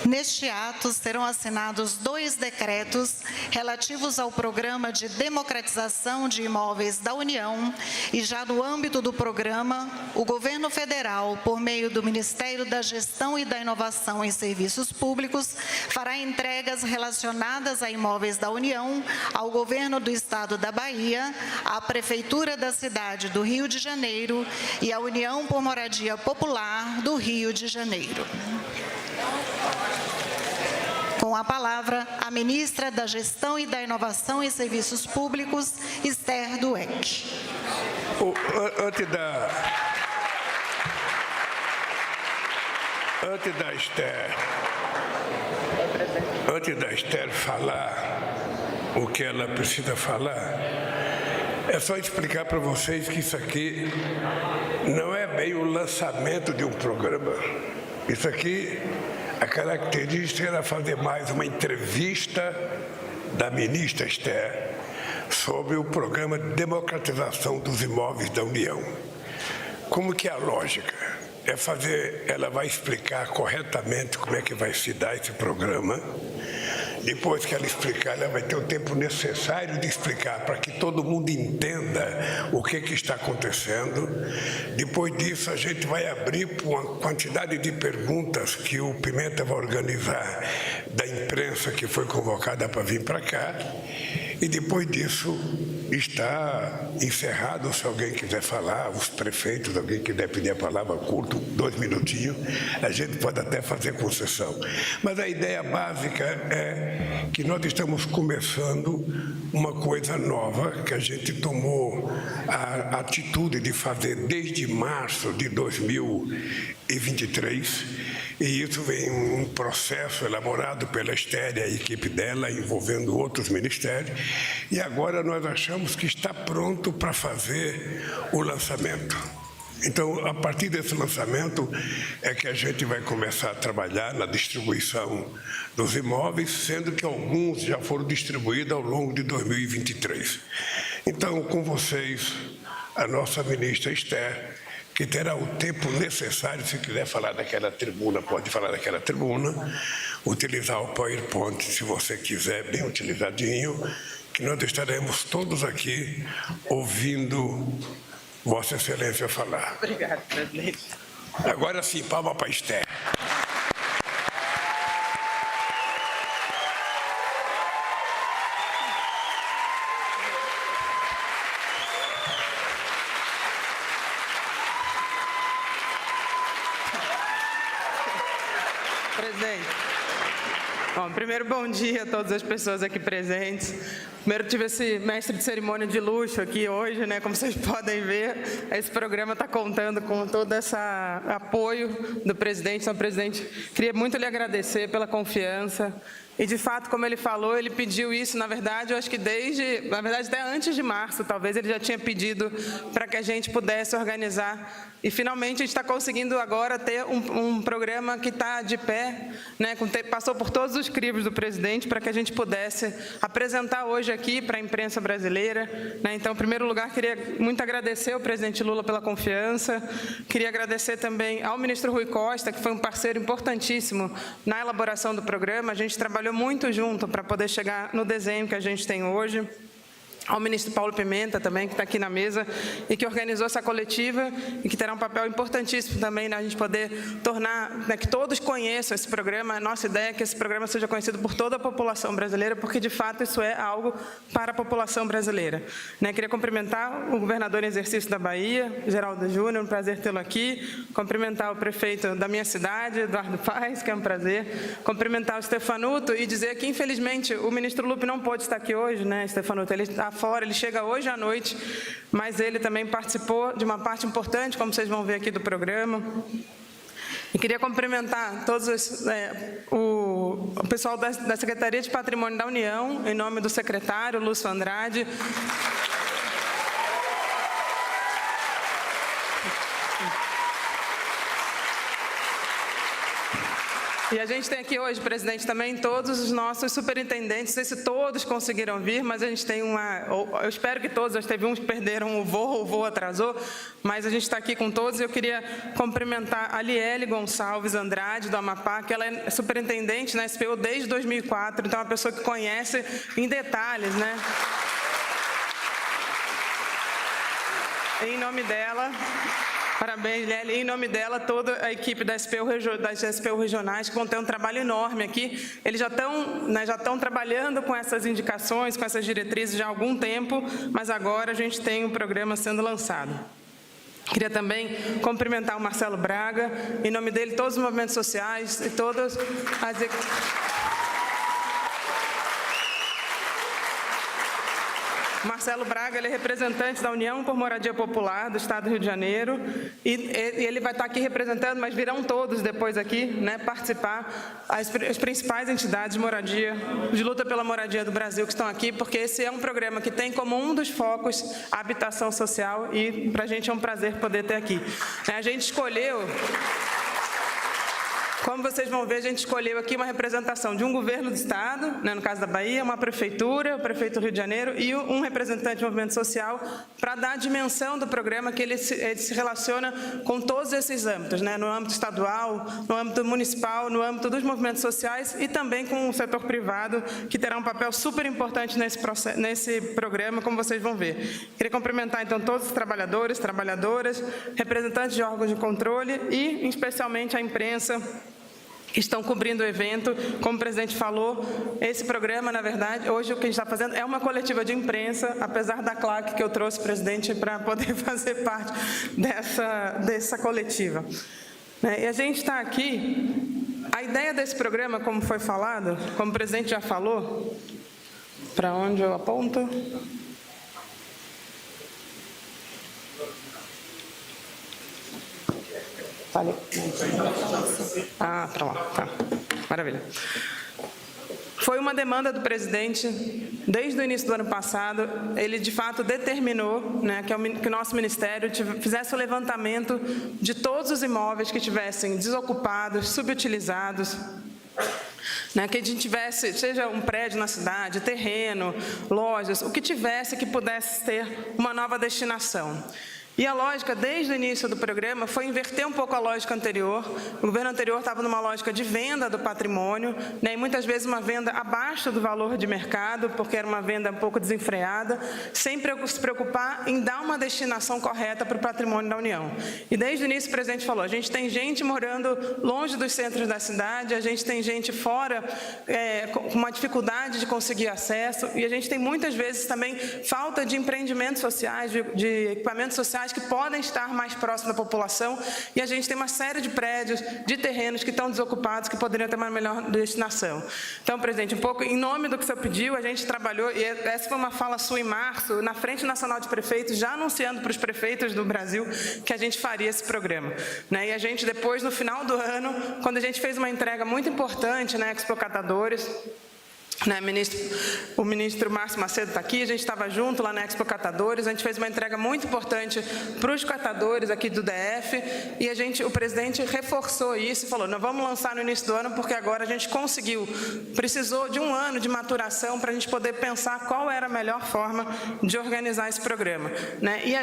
Neste ato, serão assinados 2 decretos relativos ao Programa de Democratização de Imóveis da União e, já no âmbito do programa, o Governo Federal, por meio do Ministério da Gestão e da Inovação em Serviços Públicos, fará entregas relacionadas a imóveis da União ao Governo do Estado da Bahia, à Prefeitura da cidade do Rio de Janeiro e à União por Moradia Popular do Rio de Janeiro. Com a palavra, a ministra da Gestão e da Inovação em Serviços Públicos, Esther Dweck. Antes da Esther falar o que ela precisa falar, é só explicar para vocês que isso aqui não é bem o lançamento de um programa. Isso aqui, a característica era fazer mais uma entrevista da ministra Esther sobre o programa de democratização dos imóveis da União. Como que é a lógica? É fazer, ela vai explicar corretamente como é que vai se dar esse programa. Depois que ela explicar, ela vai ter o tempo necessário de explicar para que todo mundo entenda o que está acontecendo. Depois disso, a gente vai abrir para uma quantidade de perguntas que o Pimenta vai organizar da imprensa que foi convocada para vir para cá. E depois disso, está encerrado. Se alguém quiser falar, os prefeitos, alguém quiser pedir a palavra, curto, 2 minutinhos, a gente pode até fazer concessão. Mas a ideia básica é que nós estamos começando uma coisa nova que a gente tomou a atitude de fazer desde março de 2023, e isso vem um processo elaborado pela Esther e a equipe dela, envolvendo outros ministérios, e agora nós achamos que está pronto para fazer o lançamento. Então, a partir desse lançamento é que a gente vai começar a trabalhar na distribuição dos imóveis, sendo que alguns já foram distribuídos ao longo de 2023. Então, com vocês, a nossa ministra Esther, que terá o tempo necessário, se quiser falar daquela tribuna, pode falar daquela tribuna, utilizar o PowerPoint, se você quiser, bem utilizadinho, que nós estaremos todos aqui ouvindo Vossa Excelência falar. Obrigado, presidente. Agora sim, palma para a Esther. Presidente. Bom, primeiro, bom dia a todas as pessoas aqui presentes. Primeiro, tive esse mestre de cerimônia de luxo aqui hoje, né? Como vocês podem ver, esse programa está contando com todo esse apoio do presidente. Então, presidente, queria muito lhe agradecer pela confiança. E, de fato, como ele falou, ele pediu isso, na verdade, eu acho que até antes de março, talvez, ele já tinha pedido para que a gente pudesse organizar. E, finalmente, a gente está conseguindo agora ter um programa que está de pé, né, passou por todos os crivos do presidente para que a gente pudesse apresentar hoje aqui para a imprensa brasileira. Né? Então, em primeiro lugar, queria muito agradecer ao presidente Lula pela confiança, queria agradecer também ao ministro Rui Costa, que foi um parceiro importantíssimo na elaboração do programa. A gente trabalhou muito junto para poder chegar no desenho que a gente tem hoje. Ao ministro Paulo Pimenta também, que está aqui na mesa e que organizou essa coletiva e que terá um papel importantíssimo também na gente poder tornar, né, que todos conheçam esse programa. A nossa ideia é que esse programa seja conhecido por toda a população brasileira, porque de fato isso é algo para a população brasileira. Né, queria cumprimentar o governador em exercício da Bahia, Geraldo Júnior, um prazer tê-lo aqui, cumprimentar o prefeito da minha cidade, Eduardo Paes, que é um prazer, cumprimentar o Stefanuto e dizer que, infelizmente, o ministro Lupe não pôde estar aqui hoje, né, Stefanuto, ele está fora, ele chega hoje à noite, mas ele também participou de uma parte importante, como vocês vão ver aqui, do programa. E queria cumprimentar todos o pessoal da Secretaria de Patrimônio da União, em nome do secretário Lúcio Andrade. E a gente tem aqui hoje, presidente, também todos os nossos superintendentes, não sei se todos conseguiram vir, mas a gente tem eu espero que todos, acho que teve uns que perderam o voo atrasou, mas a gente está aqui com todos. Eu queria cumprimentar a Liele Gonçalves Andrade, do Amapá, que ela é superintendente na SPU desde 2004, então é uma pessoa que conhece em detalhes, né? Em nome dela, parabéns, Liele. Em nome dela, toda a equipe das SPU regionais, que vão ter um trabalho enorme aqui. Eles já estão trabalhando com essas indicações, com essas diretrizes já há algum tempo, mas agora a gente tem um programa sendo lançado. Queria também cumprimentar o Marcelo Braga, em nome dele, todos os movimentos sociais e todas as... Marcelo Braga, ele é representante da União por Moradia Popular do Estado do Rio de Janeiro, e ele vai estar aqui representando, mas virão todos depois aqui, né, participar, as principais entidades de moradia, de luta pela moradia do Brasil que estão aqui, porque esse é um programa que tem como um dos focos a habitação social, e para a gente é um prazer poder ter aqui. A gente escolheu... Como vocês vão ver, a gente escolheu aqui uma representação de um governo do Estado, né, no caso da Bahia, uma prefeitura, o prefeito do Rio de Janeiro, e um representante do movimento social, para dar a dimensão do programa, que ele se relaciona com todos esses âmbitos, né, no âmbito estadual, no âmbito municipal, no âmbito dos movimentos sociais e também com o setor privado, que terá um papel super importante nesse programa, como vocês vão ver. Queria cumprimentar, então, todos os trabalhadores, trabalhadoras, representantes de órgãos de controle e, especialmente, a imprensa, que estão cobrindo o evento. Como o presidente falou, esse programa, na verdade, hoje o que a gente está fazendo é uma coletiva de imprensa, apesar da claque que eu trouxe, presidente, para poder fazer parte dessa coletiva. E a gente está aqui, a ideia desse programa, como foi falado, como o presidente já falou, para onde eu aponto? Falei. Para lá, tá. Maravilha. Foi uma demanda do presidente, desde o início do ano passado, ele de fato determinou, né, que o nosso ministério fizesse o levantamento de todos os imóveis que estivessem desocupados, subutilizados, né, que a gente tivesse, seja um prédio na cidade, terreno, lojas, o que tivesse que pudesse ter uma nova destinação. E a lógica, desde o início do programa, foi inverter um pouco a lógica anterior. O governo anterior estava numa lógica de venda do patrimônio, né, e muitas vezes uma venda abaixo do valor de mercado, porque era uma venda um pouco desenfreada, sem se preocupar em dar uma destinação correta para o patrimônio da União. E desde o início o presidente falou, a gente tem gente morando longe dos centros da cidade, a gente tem gente fora com uma dificuldade de conseguir acesso, e a gente tem muitas vezes também falta de empreendimentos sociais, de equipamentos sociais que podem estar mais próximos da população, e a gente tem uma série de prédios, de terrenos que estão desocupados, que poderiam ter uma melhor destinação. Então, presidente, um pouco em nome do que o senhor pediu, a gente trabalhou, e essa foi uma fala sua em março, na Frente Nacional de Prefeitos, já anunciando para os prefeitos do Brasil que a gente faria esse programa. Né? E a gente, depois, no final do ano, quando a gente fez uma entrega muito importante na Expo Catadores, né, o ministro Márcio Macedo está aqui, a gente estava junto lá na Expo Catadores, a gente fez uma entrega muito importante para os catadores aqui do DF, e o presidente reforçou isso e falou, nós vamos lançar no início do ano, porque agora a gente precisou de um ano de maturação para a gente poder pensar qual era a melhor forma de organizar esse programa. Né? E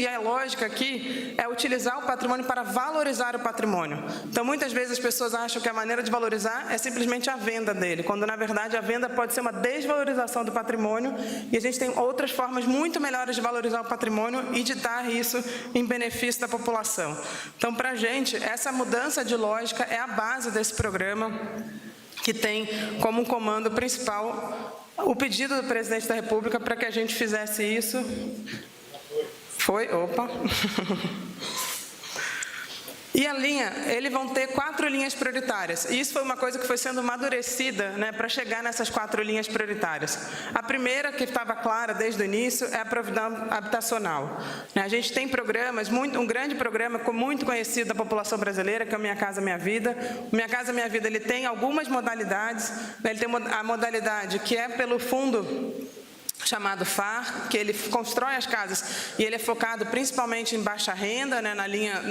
a lógica aqui é utilizar o patrimônio para valorizar o patrimônio. Então, muitas vezes as pessoas acham que a maneira de valorizar é simplesmente a venda dele, quando na verdade a venda pode ser uma desvalorização do patrimônio, e a gente tem outras formas muito melhores de valorizar o patrimônio e de dar isso em benefício da população. Então, para a gente, essa mudança de lógica é a base desse programa, que tem como comando principal o pedido do presidente da República para que a gente fizesse isso. Foi? Opa! E eles vão ter 4 linhas prioritárias. E isso foi uma coisa que foi sendo amadurecida, né, para chegar nessas 4 linhas prioritárias. A primeira, que estava clara desde o início, é a providência habitacional. A gente tem programas, um grande programa muito conhecido da população brasileira, que é o Minha Casa Minha Vida. O Minha Casa Minha Vida, ele tem algumas modalidades. Ele tem a modalidade que é pelo fundo chamado FAR, que ele constrói as casas e ele é focado principalmente em baixa renda, né, na linha,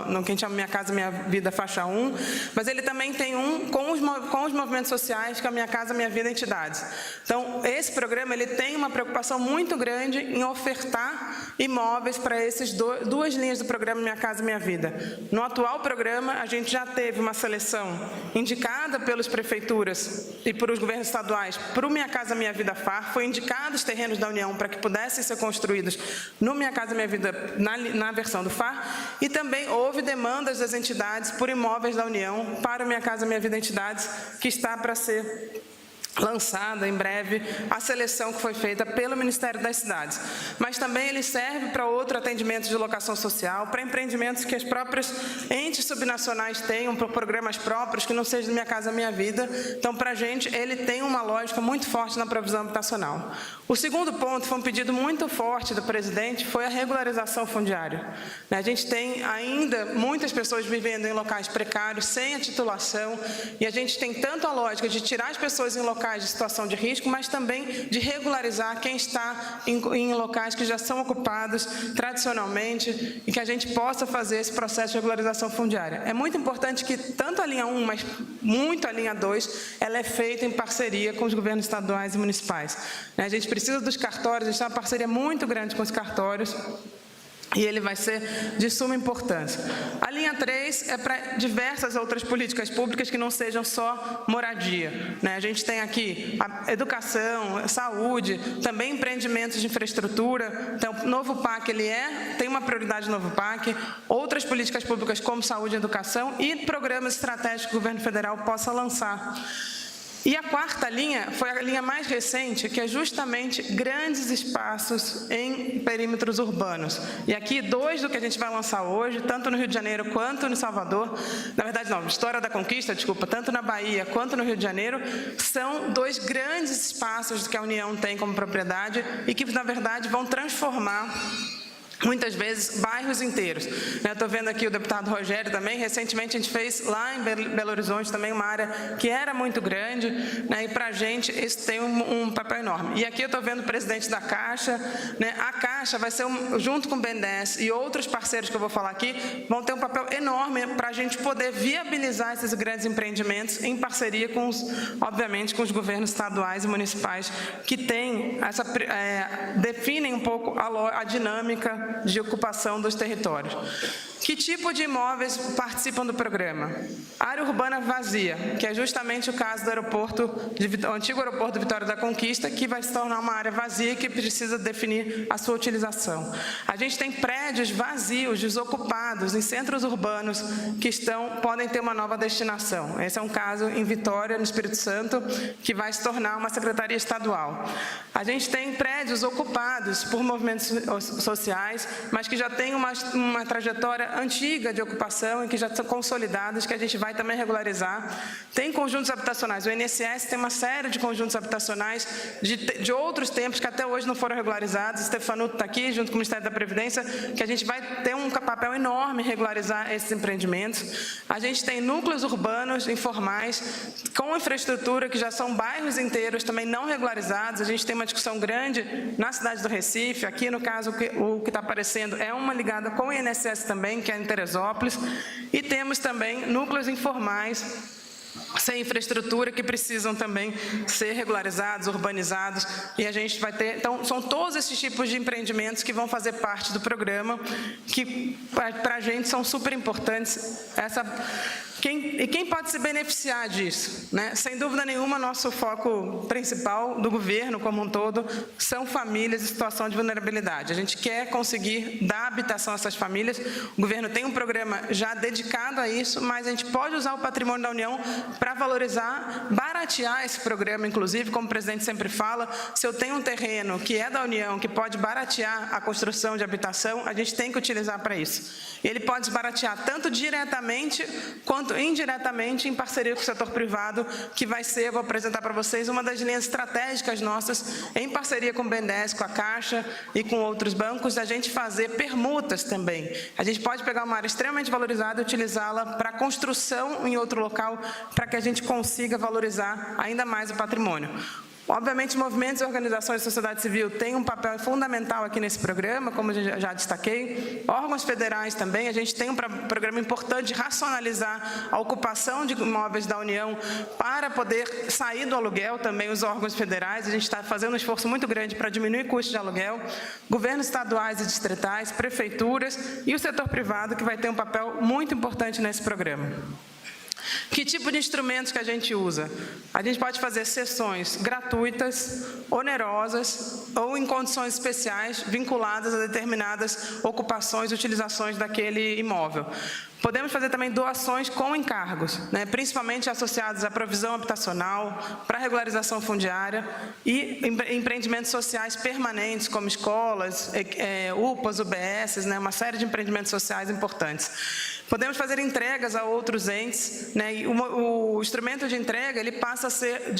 no que a gente chama Minha Casa Minha Vida faixa 1, mas ele também tem um com os movimentos sociais, que é a Minha Casa Minha Vida Entidades. Então, esse programa ele tem uma preocupação muito grande em ofertar imóveis para essas duas linhas do programa Minha Casa Minha Vida. No atual programa, a gente já teve uma seleção indicada pelas prefeituras e por os governos estaduais para o Minha Casa Minha Vida FAR, foi indicado os terrenos da União para que pudessem ser construídos no Minha Casa Minha Vida, na versão do FAR, e também houve demandas das entidades por imóveis da União para o Minha Casa Minha Vida Entidades, que está para ser lançada em breve a seleção que foi feita pelo Ministério das Cidades. Mas também ele serve para outro atendimento de locação social, para empreendimentos que as próprias entes subnacionais tenham, para programas próprios, que não seja Minha Casa Minha Vida. Então, para a gente, ele tem uma lógica muito forte na provisão habitacional. O segundo ponto, foi um pedido muito forte do presidente, foi a regularização fundiária. A gente tem ainda muitas pessoas vivendo em locais precários, sem a titulação, e a gente tem tanto a lógica de tirar as pessoas em locais de situação de risco, mas também de regularizar quem está em locais que já são ocupados tradicionalmente e que a gente possa fazer esse processo de regularização fundiária. É muito importante que tanto a linha 1, mas muito a linha 2, ela é feita em parceria com os governos estaduais e municipais. A gente precisa dos cartórios, a gente tem uma parceria muito grande com os cartórios, e ele vai ser de suma importância. A linha 3 é para diversas outras políticas públicas que não sejam só moradia. A gente tem aqui a educação, a saúde, também empreendimentos de infraestrutura. Então, o novo PAC tem uma prioridade no novo PAC, outras políticas públicas como saúde e educação e programas estratégicos que o governo federal possa lançar. E a quarta linha foi a linha mais recente, que é justamente grandes espaços em perímetros urbanos. E aqui, 2 do que a gente vai lançar hoje, tanto no Rio de Janeiro quanto no Salvador, na verdade não, História da Conquista, desculpa, tanto na Bahia quanto no Rio de Janeiro, são 2 grandes espaços que a União tem como propriedade e que, na verdade, vão transformar muitas vezes bairros inteiros. Eu estou vendo aqui o deputado Rogério também, recentemente a gente fez lá em Belo Horizonte também uma área que era muito grande, e para a gente isso tem um papel enorme. E aqui eu estou vendo o presidente da Caixa, a Caixa vai ser, junto com o BNDES e outros parceiros que eu vou falar aqui, vão ter um papel enorme para a gente poder viabilizar esses grandes empreendimentos em parceria com obviamente, com os governos estaduais e municipais que têm definem um pouco a dinâmica de ocupação dos territórios. Que tipo de imóveis participam do programa? Área urbana vazia, que é justamente o caso do o antigo aeroporto de Vitória da Conquista, que vai se tornar uma área vazia e que precisa definir a sua utilização. A gente tem prédios vazios, desocupados, em centros urbanos, que podem ter uma nova destinação. Esse é um caso em Vitória, no Espírito Santo, que vai se tornar uma secretaria estadual. A gente tem prédios ocupados por movimentos sociais, mas que já têm uma trajetória antiga de ocupação e que já são consolidadas, que a gente vai também regularizar. Tem conjuntos habitacionais. O INSS tem uma série de conjuntos habitacionais de outros tempos que até hoje não foram regularizados. O Stefanuto está aqui, junto com o Ministério da Previdência, que a gente vai ter um papel enorme em regularizar esses empreendimentos. A gente tem núcleos urbanos informais com infraestrutura, que já são bairros inteiros também não regularizados. A gente tem uma discussão grande na cidade do Recife. Aqui, no caso, o que está aparecendo é uma ligada com o INSS também, que é em Teresópolis, e temos também núcleos informais sem infraestrutura que precisam também ser regularizados, urbanizados, e a gente vai ter... Então, são todos esses tipos de empreendimentos que vão fazer parte do programa, que para a gente são super importantes. Quem pode se beneficiar disso? Sem dúvida nenhuma, nosso foco principal do governo como um todo são famílias em situação de vulnerabilidade. A gente quer conseguir dar habitação a essas famílias. O governo tem um programa já dedicado a isso, mas a gente pode usar o patrimônio da União para valorizar, baratear esse programa, inclusive, como o presidente sempre fala, se eu tenho um terreno que é da União, que pode baratear a construção de habitação, a gente tem que utilizar para isso. E ele pode baratear tanto diretamente quanto indiretamente em parceria com o setor privado, que vai ser, vou apresentar para vocês, uma das linhas estratégicas nossas, em parceria com o BNDES, com a Caixa e com outros bancos, a gente fazer permutas também. A gente pode pegar uma área extremamente valorizada e utilizá-la para construção em outro local, para que a gente consiga valorizar ainda mais o patrimônio. Obviamente, movimentos e organizações da sociedade civil têm um papel fundamental aqui nesse programa, como eu já destaquei. Órgãos federais também, a gente tem um programa importante de racionalizar a ocupação de imóveis da União para poder sair do aluguel, também os órgãos federais. A gente está fazendo um esforço muito grande para diminuir custos de aluguel. Governos estaduais e distritais, prefeituras e o setor privado, que vai ter um papel muito importante nesse programa. Que tipo de instrumentos que a gente usa? A gente pode fazer sessões gratuitas, onerosas ou em condições especiais vinculadas a determinadas ocupações e utilizações daquele imóvel. Podemos fazer também doações com encargos, né, principalmente associados à provisão habitacional, para regularização fundiária e empreendimentos sociais permanentes, como escolas, UPAs, UBSs, né, uma série de empreendimentos sociais importantes. Podemos fazer entregas a outros entes, né, e o instrumento de entrega, ele passa a ser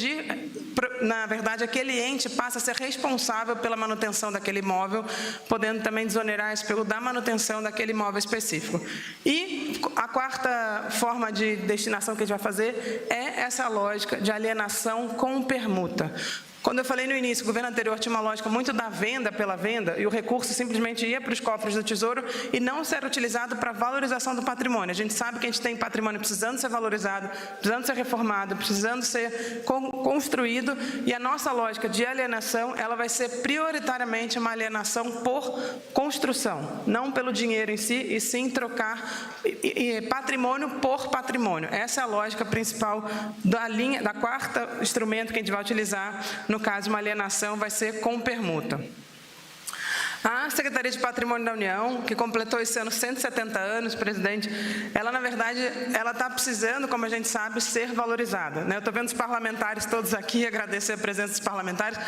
na verdade, aquele ente passa a ser responsável pela manutenção daquele imóvel, podendo também desonerar a SPU da manutenção daquele imóvel específico. E a quarta forma de destinação que a gente vai fazer é essa lógica de alienação com permuta. Quando eu falei no início, o governo anterior tinha uma lógica muito da venda pela venda, e o recurso simplesmente ia para os cofres do Tesouro e não ser utilizado para a valorização do patrimônio. A gente sabe que a gente tem patrimônio precisando ser valorizado, precisando ser reformado, precisando ser construído, e a nossa lógica de alienação, ela vai ser prioritariamente uma alienação por construção, não pelo dinheiro em si, e sim trocar patrimônio por patrimônio. Essa é a lógica principal da quarta instrumento que a gente vai utilizar. No caso de uma alienação, vai ser com permuta. A Secretaria de Patrimônio da União, que completou esse ano 170 anos, presidente, ela, na verdade, ela está precisando, como a gente sabe, ser valorizada, né? Eu estou vendo os parlamentares todos aqui, agradecer a presença dos parlamentares.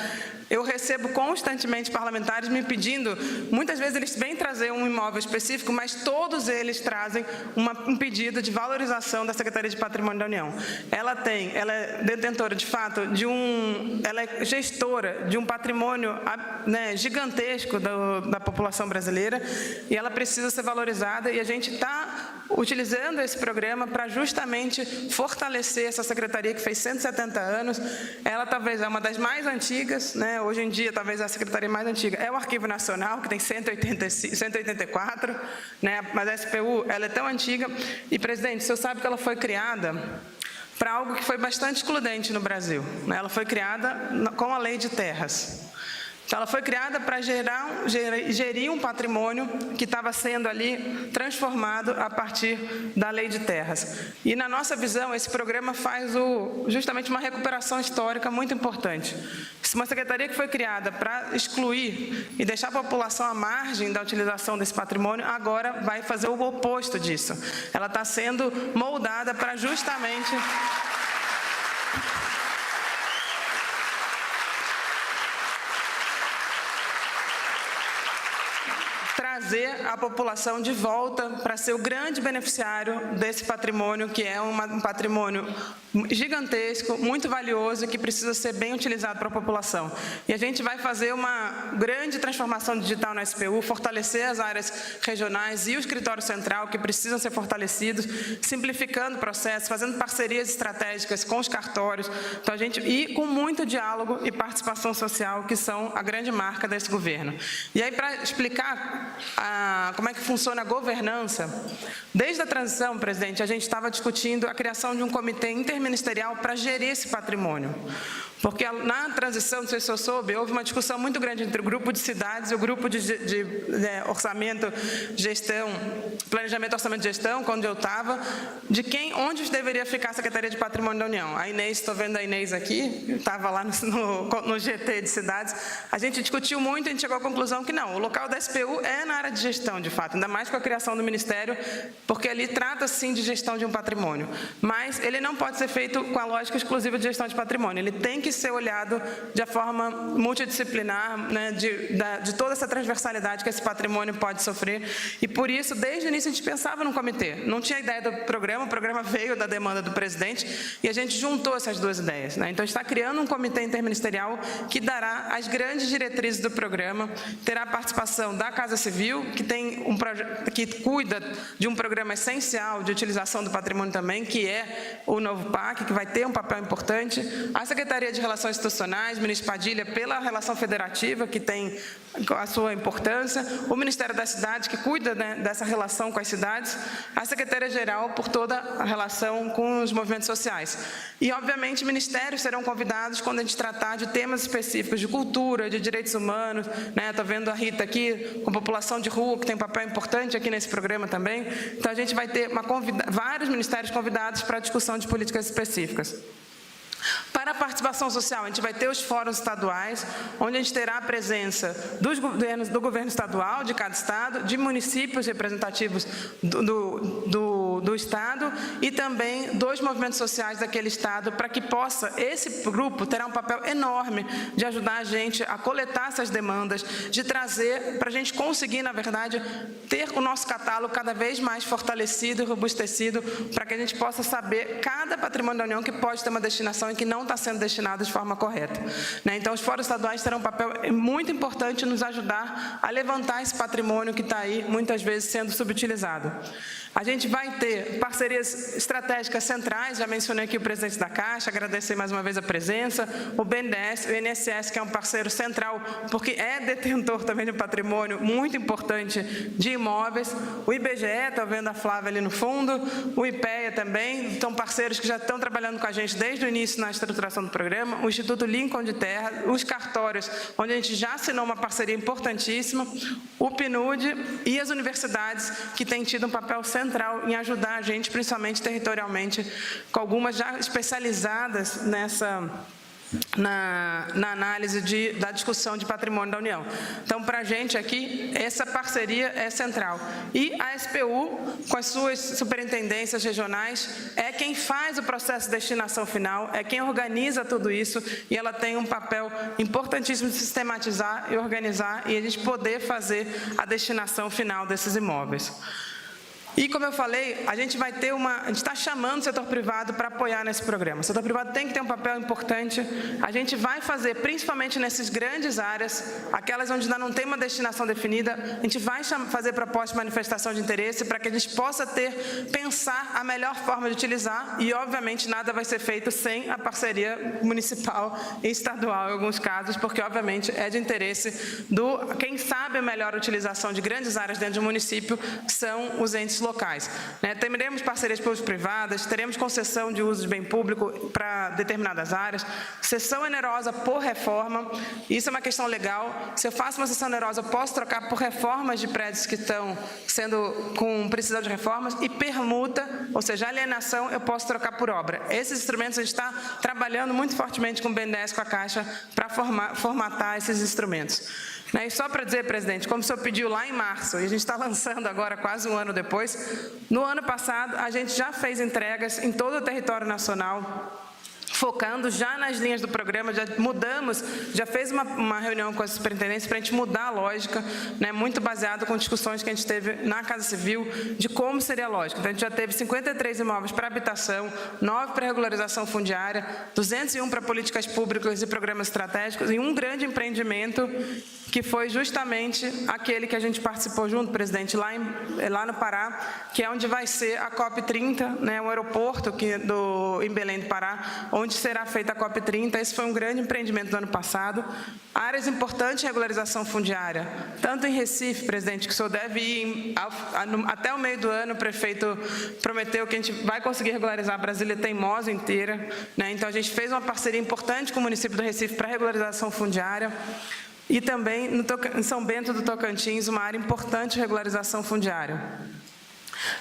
Eu recebo constantemente parlamentares me pedindo, muitas vezes eles vêm trazer um imóvel específico, mas todos eles trazem um pedido de valorização da Secretaria de Patrimônio da União. Ela é detentora, de fato, ela é gestora de um patrimônio, né, gigantesco da população brasileira, e ela precisa ser valorizada, e a gente está utilizando esse programa para justamente fortalecer essa secretaria que fez 170 anos. Ela talvez é uma das mais antigas, né? Hoje em dia talvez a secretaria mais antiga é o Arquivo Nacional, que tem 184, né? Mas a SPU, ela é tão antiga, e, presidente, o senhor sabe que ela foi criada para algo que foi bastante excludente no Brasil, né? Ela foi criada com a Lei de Terras. Então, ela foi criada para gerir um patrimônio que estava sendo ali transformado a partir da Lei de Terras. E, na nossa visão, esse programa faz justamente uma recuperação histórica muito importante. Uma secretaria que foi criada para excluir e deixar a população à margem da utilização desse patrimônio, agora vai fazer o oposto disso. Ela está sendo moldada para justamente trazer a população de volta para ser o grande beneficiário desse patrimônio, que é um patrimônio gigantesco, muito valioso e que precisa ser bem utilizado para a população. E a gente vai fazer uma grande transformação digital na SPU, fortalecer as áreas regionais e o escritório central, que precisam ser fortalecidos, simplificando processos, fazendo parcerias estratégicas com os cartórios, então e com muito diálogo e participação social, que são a grande marca desse governo. E aí, para explicar como é que funciona a governança, desde a transição, presidente, a gente estava discutindo a criação de um comitê interministerial para gerir esse patrimônio. Porque na transição, não sei se o senhor soube, houve uma discussão muito grande entre o grupo de cidades e o grupo de orçamento, gestão, planejamento, orçamento e gestão, quando eu estava, onde deveria ficar a Secretaria de Patrimônio da União. A Inês, estou vendo a Inês aqui, estava lá no GT de cidades. A gente discutiu muito e a gente chegou à conclusão que não, o local da SPU é na área de gestão, de fato, ainda mais com a criação do Ministério, porque ali trata, sim, de gestão de um patrimônio. Mas ele não pode ser feito com a lógica exclusiva de gestão de patrimônio. Ele tem que ser olhado de forma multidisciplinar, né, de toda essa transversalidade que esse patrimônio pode sofrer. E, por isso, desde o início, a gente pensava num comitê. Não tinha ideia do programa, o programa veio da demanda do presidente e a gente juntou essas duas ideias, né? Então, a gente está criando um comitê interministerial que dará as grandes diretrizes do programa, terá a participação da Casa Civil, que cuida de um programa essencial de utilização do patrimônio também, que é o novo PAC, que vai ter um papel importante, a Secretaria de de Relações Institucionais, ministro Padilha, pela relação federativa, que tem a sua importância, o Ministério das Cidades, que cuida, né, dessa relação com as cidades, a Secretaria-Geral por toda a relação com os movimentos sociais. E, obviamente, ministérios serão convidados quando a gente tratar de temas específicos de cultura, de direitos humanos, né? Estou vendo a Rita aqui, com população de rua, que tem um papel importante aqui nesse programa também. Então, a gente vai ter vários ministérios convidados para a discussão de políticas específicas. Para a participação social, a gente vai ter os fóruns estaduais, onde a gente terá a presença do governo estadual, de cada estado, de municípios representativos do estado e também dos movimentos sociais daquele estado, para que possa, esse grupo terá um papel enorme de ajudar a gente a coletar essas demandas, de trazer, para a gente conseguir, na verdade, ter o nosso catálogo cada vez mais fortalecido e robustecido, para que a gente possa saber cada patrimônio da União que pode ter uma destinação e que não está sendo destinado de forma correta. Então, os fóruns estaduais terão um papel muito importante em nos ajudar a levantar esse patrimônio que está aí, muitas vezes, sendo subutilizado. A gente vai ter parcerias estratégicas centrais, já mencionei aqui o presidente da Caixa, agradecer mais uma vez a presença, o BNDES, o INSS, que é um parceiro central, porque é detentor também de um patrimônio muito importante de imóveis, o IBGE, estou vendo a Flávia ali no fundo, o IPEA também, são parceiros que já estão trabalhando com a gente desde o início na estruturação do programa, o Instituto Lincoln de Terra, os cartórios, onde a gente já assinou uma parceria importantíssima, o PNUD e as universidades, que têm tido um papel central em ajudar a gente, principalmente territorialmente, com algumas já especializadas na análise da discussão de patrimônio da União. Então, para a gente aqui, essa parceria é central. E a SPU, com as suas superintendências regionais, é quem faz o processo de destinação final, é quem organiza tudo isso, e ela tem um papel importantíssimo de sistematizar e organizar, e a gente poder fazer a destinação final desses imóveis. E, como eu falei, a gente está chamando o setor privado para apoiar nesse programa. O setor privado tem que ter um papel importante. A gente vai fazer, principalmente nessas grandes áreas, aquelas onde ainda não tem uma destinação definida, a gente vai fazer proposta de manifestação de interesse para que a gente possa pensar a melhor forma de utilizar e, obviamente, nada vai ser feito sem a parceria municipal e estadual, em alguns casos, porque, obviamente, é de interesse quem sabe a melhor utilização de grandes áreas dentro do município são os entes locais. Teremos parcerias público-privadas, teremos concessão de uso de bem público para determinadas áreas, cessão onerosa por reforma, isso é uma questão legal. Se eu faço uma cessão onerosa, eu posso trocar por reformas de prédios que estão precisando de reformas, e permuta, ou seja, alienação, eu posso trocar por obra. Esses instrumentos a gente está trabalhando muito fortemente com o BNDES, com a Caixa, para formatar esses instrumentos. E só para dizer, presidente, como o senhor pediu lá em março, e a gente está lançando agora quase um ano depois, no ano passado a gente já fez entregas em todo o território nacional, focando já nas linhas do programa, já fez uma reunião com a superintendência para a gente mudar a lógica, muito baseado com discussões que a gente teve na Casa Civil, de como seria a lógica. Então, a gente já teve 53 imóveis para habitação, 9 para regularização fundiária, 201 para políticas públicas e programas estratégicos, e um grande empreendimento que foi justamente aquele que a gente participou junto, presidente, lá no Pará, que é onde vai ser a COP30, um aeroporto em Belém do Pará, onde será feita a COP30. Esse foi um grande empreendimento do ano passado. Áreas importantes de regularização fundiária, tanto em Recife, presidente, que o senhor deve ir até o meio do ano, o prefeito prometeu que a gente vai conseguir regularizar a Brasília Teimosa inteira. Então, a gente fez uma parceria importante com o município do Recife para regularização fundiária. E também em São Bento do Tocantins, uma área importante de regularização fundiária.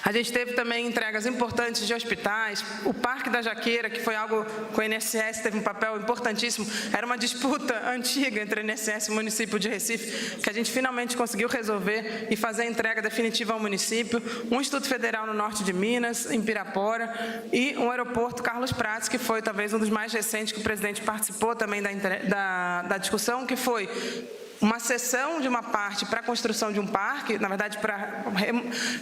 A gente teve também entregas importantes de hospitais, o Parque da Jaqueira, que foi algo que o INSS teve um papel importantíssimo, era uma disputa antiga entre o INSS e o município de Recife, que a gente finalmente conseguiu resolver e fazer a entrega definitiva ao município, um Instituto Federal no norte de Minas, em Pirapora, e um aeroporto Carlos Prates, que foi talvez um dos mais recentes, que o presidente participou também da discussão, que foi uma cessão de uma parte para a construção de um parque, na verdade, para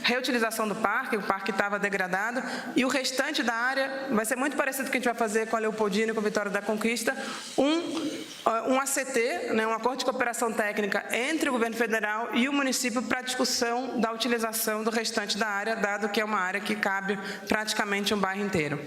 reutilização do parque, o parque estava degradado, e o restante da área vai ser muito parecido com o que a gente vai fazer com a Leopoldina e com a Vitória da Conquista, um ACT, né, um acordo de cooperação técnica entre o governo federal e o município para a discussão da utilização do restante da área, dado que é uma área que cabe praticamente um bairro inteiro.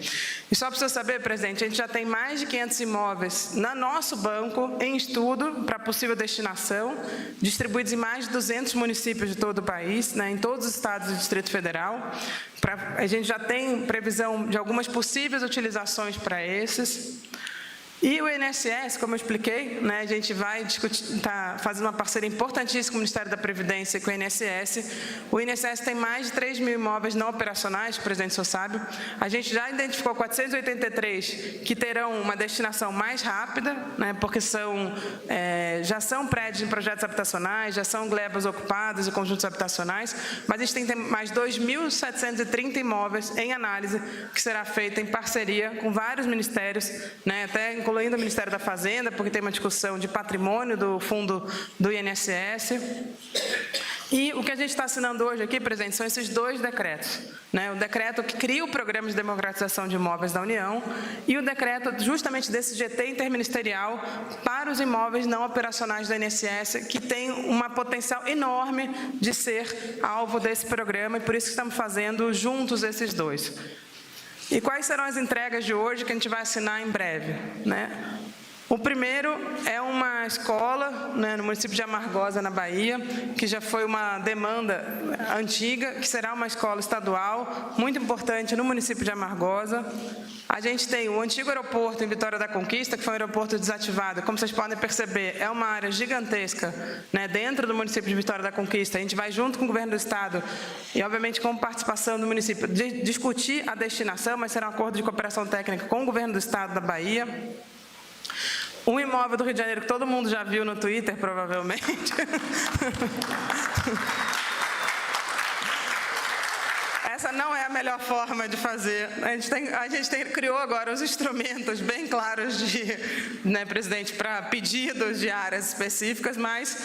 E só para você saber, presidente, a gente já tem mais de 500 imóveis no nosso banco em estudo para possível destinação, distribuídos em mais de 200 municípios de todo o país, né, em todos os estados do Distrito Federal. A gente já tem previsão de algumas possíveis utilizações para esses. E o INSS, como eu expliquei, né, a gente vai está fazendo uma parceria importantíssima com o Ministério da Previdência e com o INSS. O INSS tem mais de 3 mil imóveis não operacionais, o presidente só sabe. A gente já identificou 483 que terão uma destinação mais rápida, né, porque já são prédios em projetos habitacionais, já são glebas ocupadas e conjuntos habitacionais, mas a gente tem mais 2.730 imóveis em análise, que será feita em parceria com vários ministérios, né, até incluindo o Ministério da Fazenda, porque tem uma discussão de patrimônio do fundo do INSS. E o que a gente está assinando hoje aqui, presidente, são esses 2 decretos. Né? O decreto que cria o Programa de Democratização de Imóveis da União e o decreto justamente desse GT interministerial para os imóveis não operacionais do INSS, que tem um potencial enorme de ser alvo desse programa, e por isso que estamos fazendo juntos esses 2. E quais serão as entregas de hoje que a gente vai assinar em breve, né? O primeiro é uma escola, né, no município de Amargosa, na Bahia, que já foi uma demanda antiga, que será uma escola estadual, muito importante no município de Amargosa. A gente tem o antigo aeroporto em Vitória da Conquista, que foi um aeroporto desativado. Como vocês podem perceber, é uma área gigantesca, né, dentro do município de Vitória da Conquista. A gente vai junto com o governo do estado e, obviamente, com participação do município, discutir a destinação, mas será um acordo de cooperação técnica com o governo do estado da Bahia. Um imóvel do Rio de Janeiro que todo mundo já viu no Twitter, provavelmente. Essa não é a melhor forma de fazer. A gente criou agora os instrumentos bem claros, né, presidente, para pedidos de áreas específicas, mas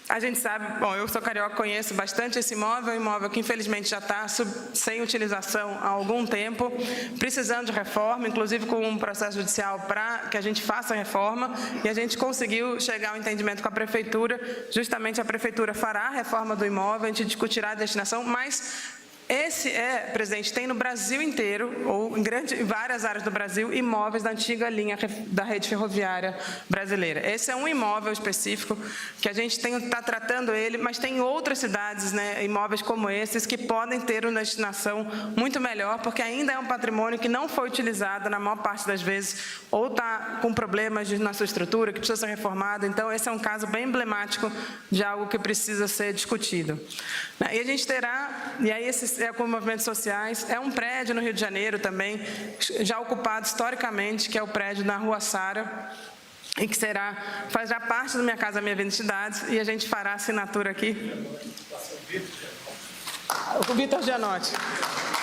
a gente sabe, bom, eu sou carioca, conheço bastante esse imóvel, um imóvel que infelizmente já está sem utilização há algum tempo, precisando de reforma, inclusive com um processo judicial para que a gente faça a reforma, e a gente conseguiu chegar ao entendimento com a prefeitura, justamente a prefeitura fará a reforma do imóvel, a gente discutirá a destinação, mas esse presidente, tem no Brasil inteiro, ou em várias áreas do Brasil, imóveis da antiga linha da rede ferroviária brasileira. Esse é um imóvel específico que a gente está tratando ele, mas tem outras cidades, né, imóveis como esses, que podem ter uma destinação muito melhor, porque ainda é um patrimônio que não foi utilizado na maior parte das vezes, ou está com problemas na sua estrutura, que precisa ser reformado. Então, esse é um caso bem emblemático de algo que precisa ser discutido. E a gente terá, e aí com movimentos sociais, é um prédio no Rio de Janeiro também, já ocupado historicamente, que é o prédio na Rua Sara, e que fará parte do Minha Casa Minha Identidade, e a gente fará a assinatura aqui. O Vitor Gianotti.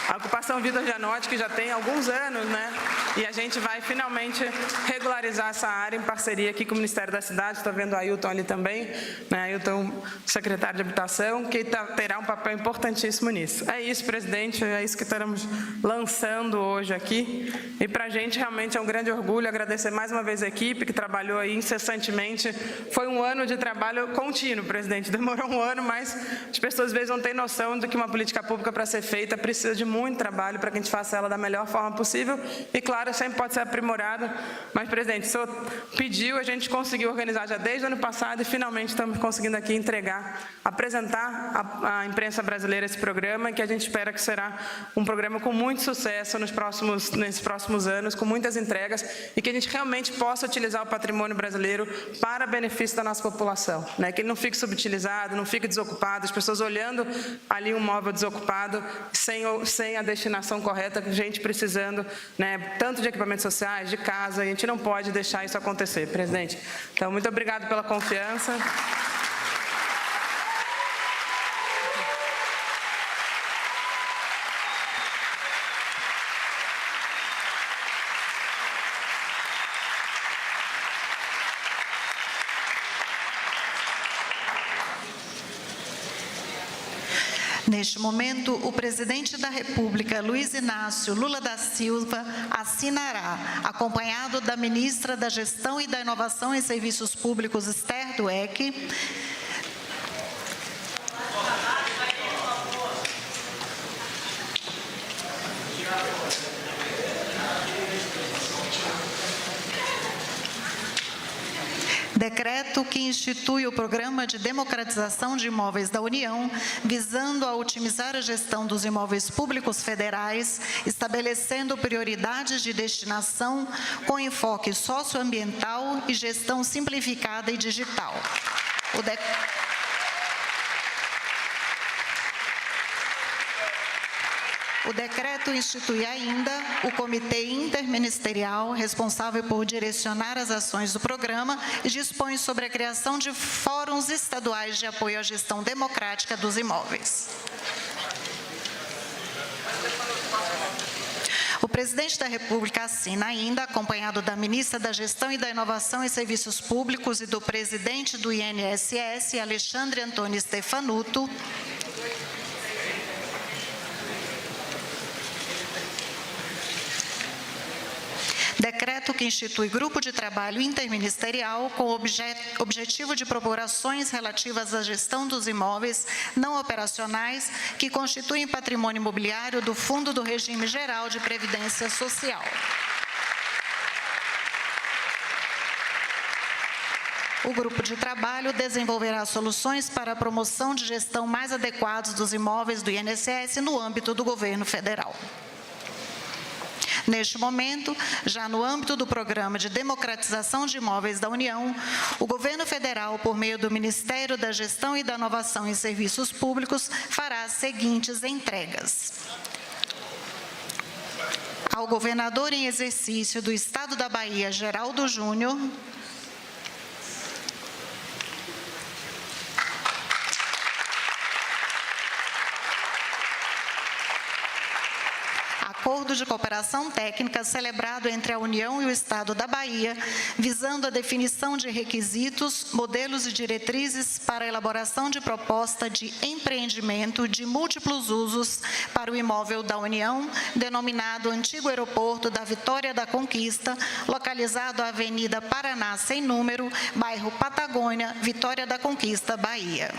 A ocupação Vitor Gianotti, que já tem alguns anos, né? E a gente vai finalmente regularizar essa área em parceria aqui com o Ministério da Cidade. Estou vendo o Ailton ali também, né? Ailton, secretário de Habitação, que terá um papel importantíssimo nisso. É isso, presidente, é isso que estamos lançando hoje aqui. E para a gente realmente é um grande orgulho agradecer mais uma vez a equipe que trabalhou aí incessantemente. Foi um ano de trabalho contínuo, presidente. Demorou um ano, mas as pessoas às vezes não têm noção de que uma política pública, para ser feita, precisa de muito trabalho para que a gente faça ela da melhor forma possível. E claro, sempre pode ser aprimorada, mas, presidente, o senhor pediu, a gente conseguiu organizar já desde o ano passado e finalmente estamos conseguindo aqui apresentar à imprensa brasileira esse programa, que a gente espera que será um programa com muito sucesso nesses próximos anos, com muitas entregas, e que a gente realmente possa utilizar o patrimônio brasileiro para benefício da nossa população, né? Que ele não fique subutilizado, não fique desocupado, as pessoas olhando ali um móvel desocupado, sem a destinação correta, gente precisando, né, tanto de equipamentos sociais, de casa, e a gente não pode deixar isso acontecer, presidente. Então, muito obrigado pela confiança. Neste momento, o presidente da República, Luiz Inácio Lula da Silva, assinará, acompanhado da ministra da Gestão e da Inovação em Serviços Públicos, Esther Dweck, decreto que institui o Programa de Democratização de Imóveis da União, visando a otimizar a gestão dos imóveis públicos federais, estabelecendo prioridades de destinação com enfoque socioambiental e gestão simplificada e digital. O decreto institui ainda o Comitê Interministerial responsável por direcionar as ações do programa e dispõe sobre a criação de fóruns estaduais de apoio à gestão democrática dos imóveis. O presidente da República assina ainda, acompanhado da ministra da Gestão e da Inovação em Serviços Públicos e do presidente do INSS, Alexandre Antônio Stefanuto, decreto que institui grupo de trabalho interministerial com o objetivo de propor ações relativas à gestão dos imóveis não operacionais que constituem patrimônio imobiliário do Fundo do Regime Geral de Previdência Social. O grupo de trabalho desenvolverá soluções para a promoção de gestão mais adequadas dos imóveis do INSS no âmbito do governo federal. Neste momento, já no âmbito do Programa de Democratização de Imóveis da União, o governo federal, por meio do Ministério da Gestão e da Inovação em Serviços Públicos, fará as seguintes entregas: ao governador em exercício do Estado da Bahia, Geraldo Júnior, acordo de cooperação técnica celebrado entre a União e o Estado da Bahia, visando a definição de requisitos, modelos e diretrizes para a elaboração de proposta de empreendimento de múltiplos usos para o imóvel da União, denominado Antigo Aeroporto da Vitória da Conquista, localizado à Avenida Paraná Sem Número, bairro Patagônia, Vitória da Conquista, Bahia.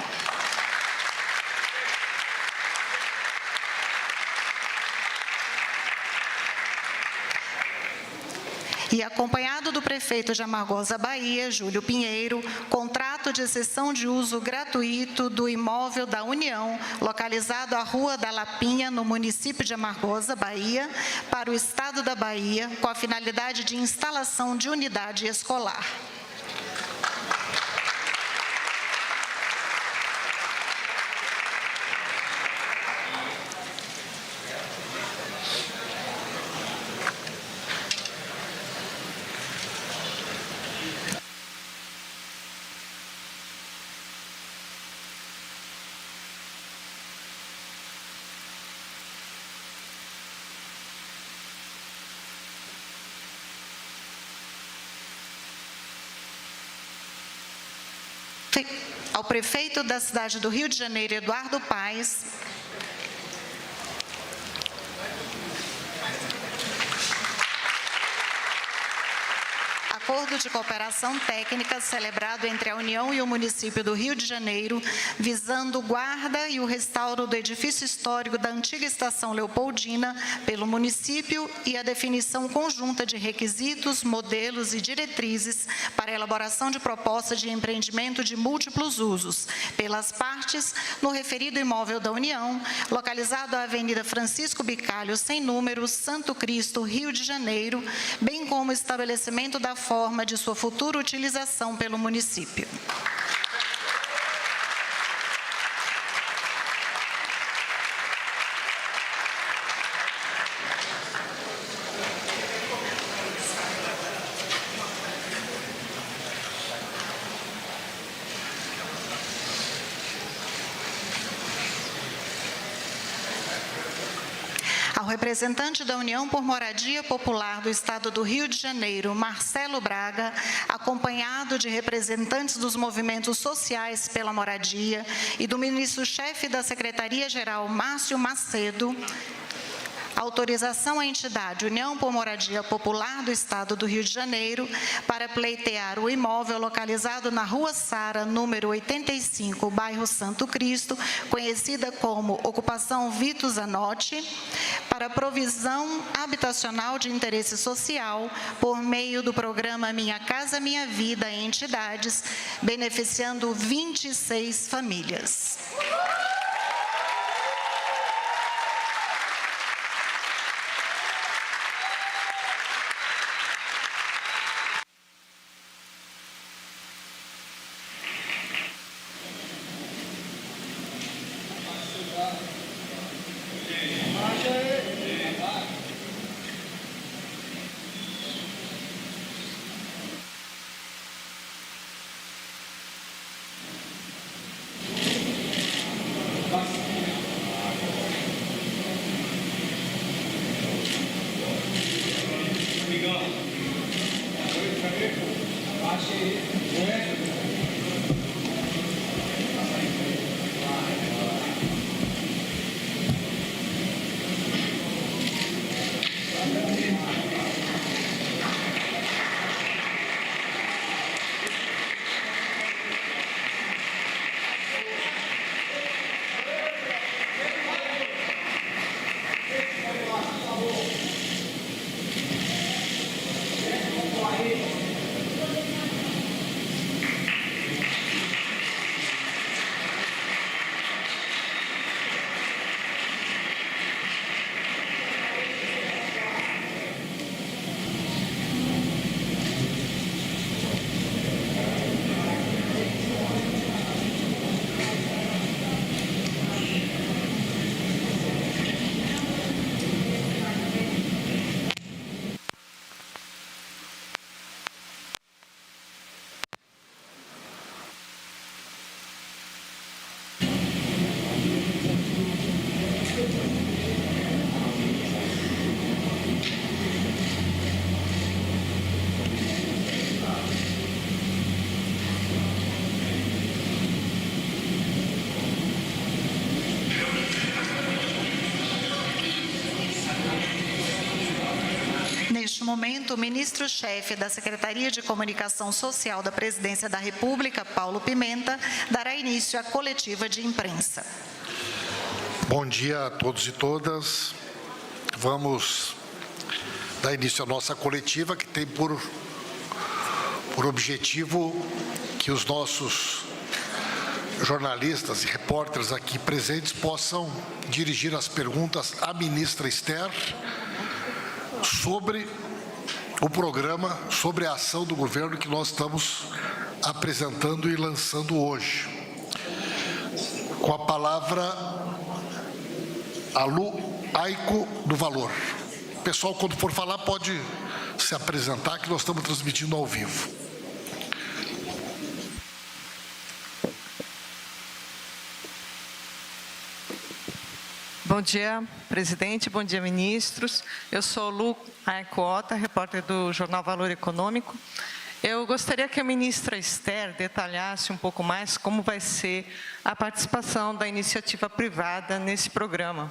E acompanhado do prefeito de Amargosa, Bahia, Júlio Pinheiro, contrato de cessão de uso gratuito do imóvel da União, localizado à Rua da Lapinha, no município de Amargosa, Bahia, para o Estado da Bahia, com a finalidade de instalação de unidade escolar. Ao prefeito da cidade do Rio de Janeiro, Eduardo Paes, acordo de cooperação técnica celebrado entre a União e o município do Rio de Janeiro, visando guarda e o restauro do edifício histórico da antiga Estação Leopoldina pelo município e a definição conjunta de requisitos, modelos e diretrizes para a elaboração de proposta de empreendimento de múltiplos usos pelas partes no referido imóvel da União, localizado à Avenida Francisco Bicalho, Sem Número, Santo Cristo, Rio de Janeiro, bem como o estabelecimento da forma de sua futura utilização pelo município. Ao representante da União por Moradia Popular do Estado do Rio de Janeiro, Marcelo Braga, acompanhado de representantes dos movimentos sociais pela moradia e do ministro-chefe da Secretaria-Geral, Márcio Macedo, autorização à entidade União por Moradia Popular do Estado do Rio de Janeiro para pleitear o imóvel localizado na Rua Sara, número 85, bairro Santo Cristo, conhecida como Ocupação Vito Zanotti, para provisão habitacional de interesse social por meio do programa Minha Casa Minha Vida em entidades, beneficiando 26 famílias. Neste momento, o ministro-chefe da Secretaria de Comunicação Social da Presidência da República, Paulo Pimenta, dará início à coletiva de imprensa. Bom dia a todos e todas. Vamos dar início à nossa coletiva, que tem por objetivo que os nossos jornalistas e repórteres aqui presentes possam dirigir as perguntas à ministra Esther sobre o programa, sobre a ação do governo que nós estamos apresentando e lançando hoje. Com a palavra, a Lu Aico do Valor. Pessoal, quando for falar, pode se apresentar, que nós estamos transmitindo ao vivo. Bom dia, presidente. Bom dia, ministros. Eu sou Lu Aicoota, repórter do Jornal Valor Econômico. Eu gostaria que a ministra Esther detalhasse um pouco mais como vai ser a participação da iniciativa privada nesse programa.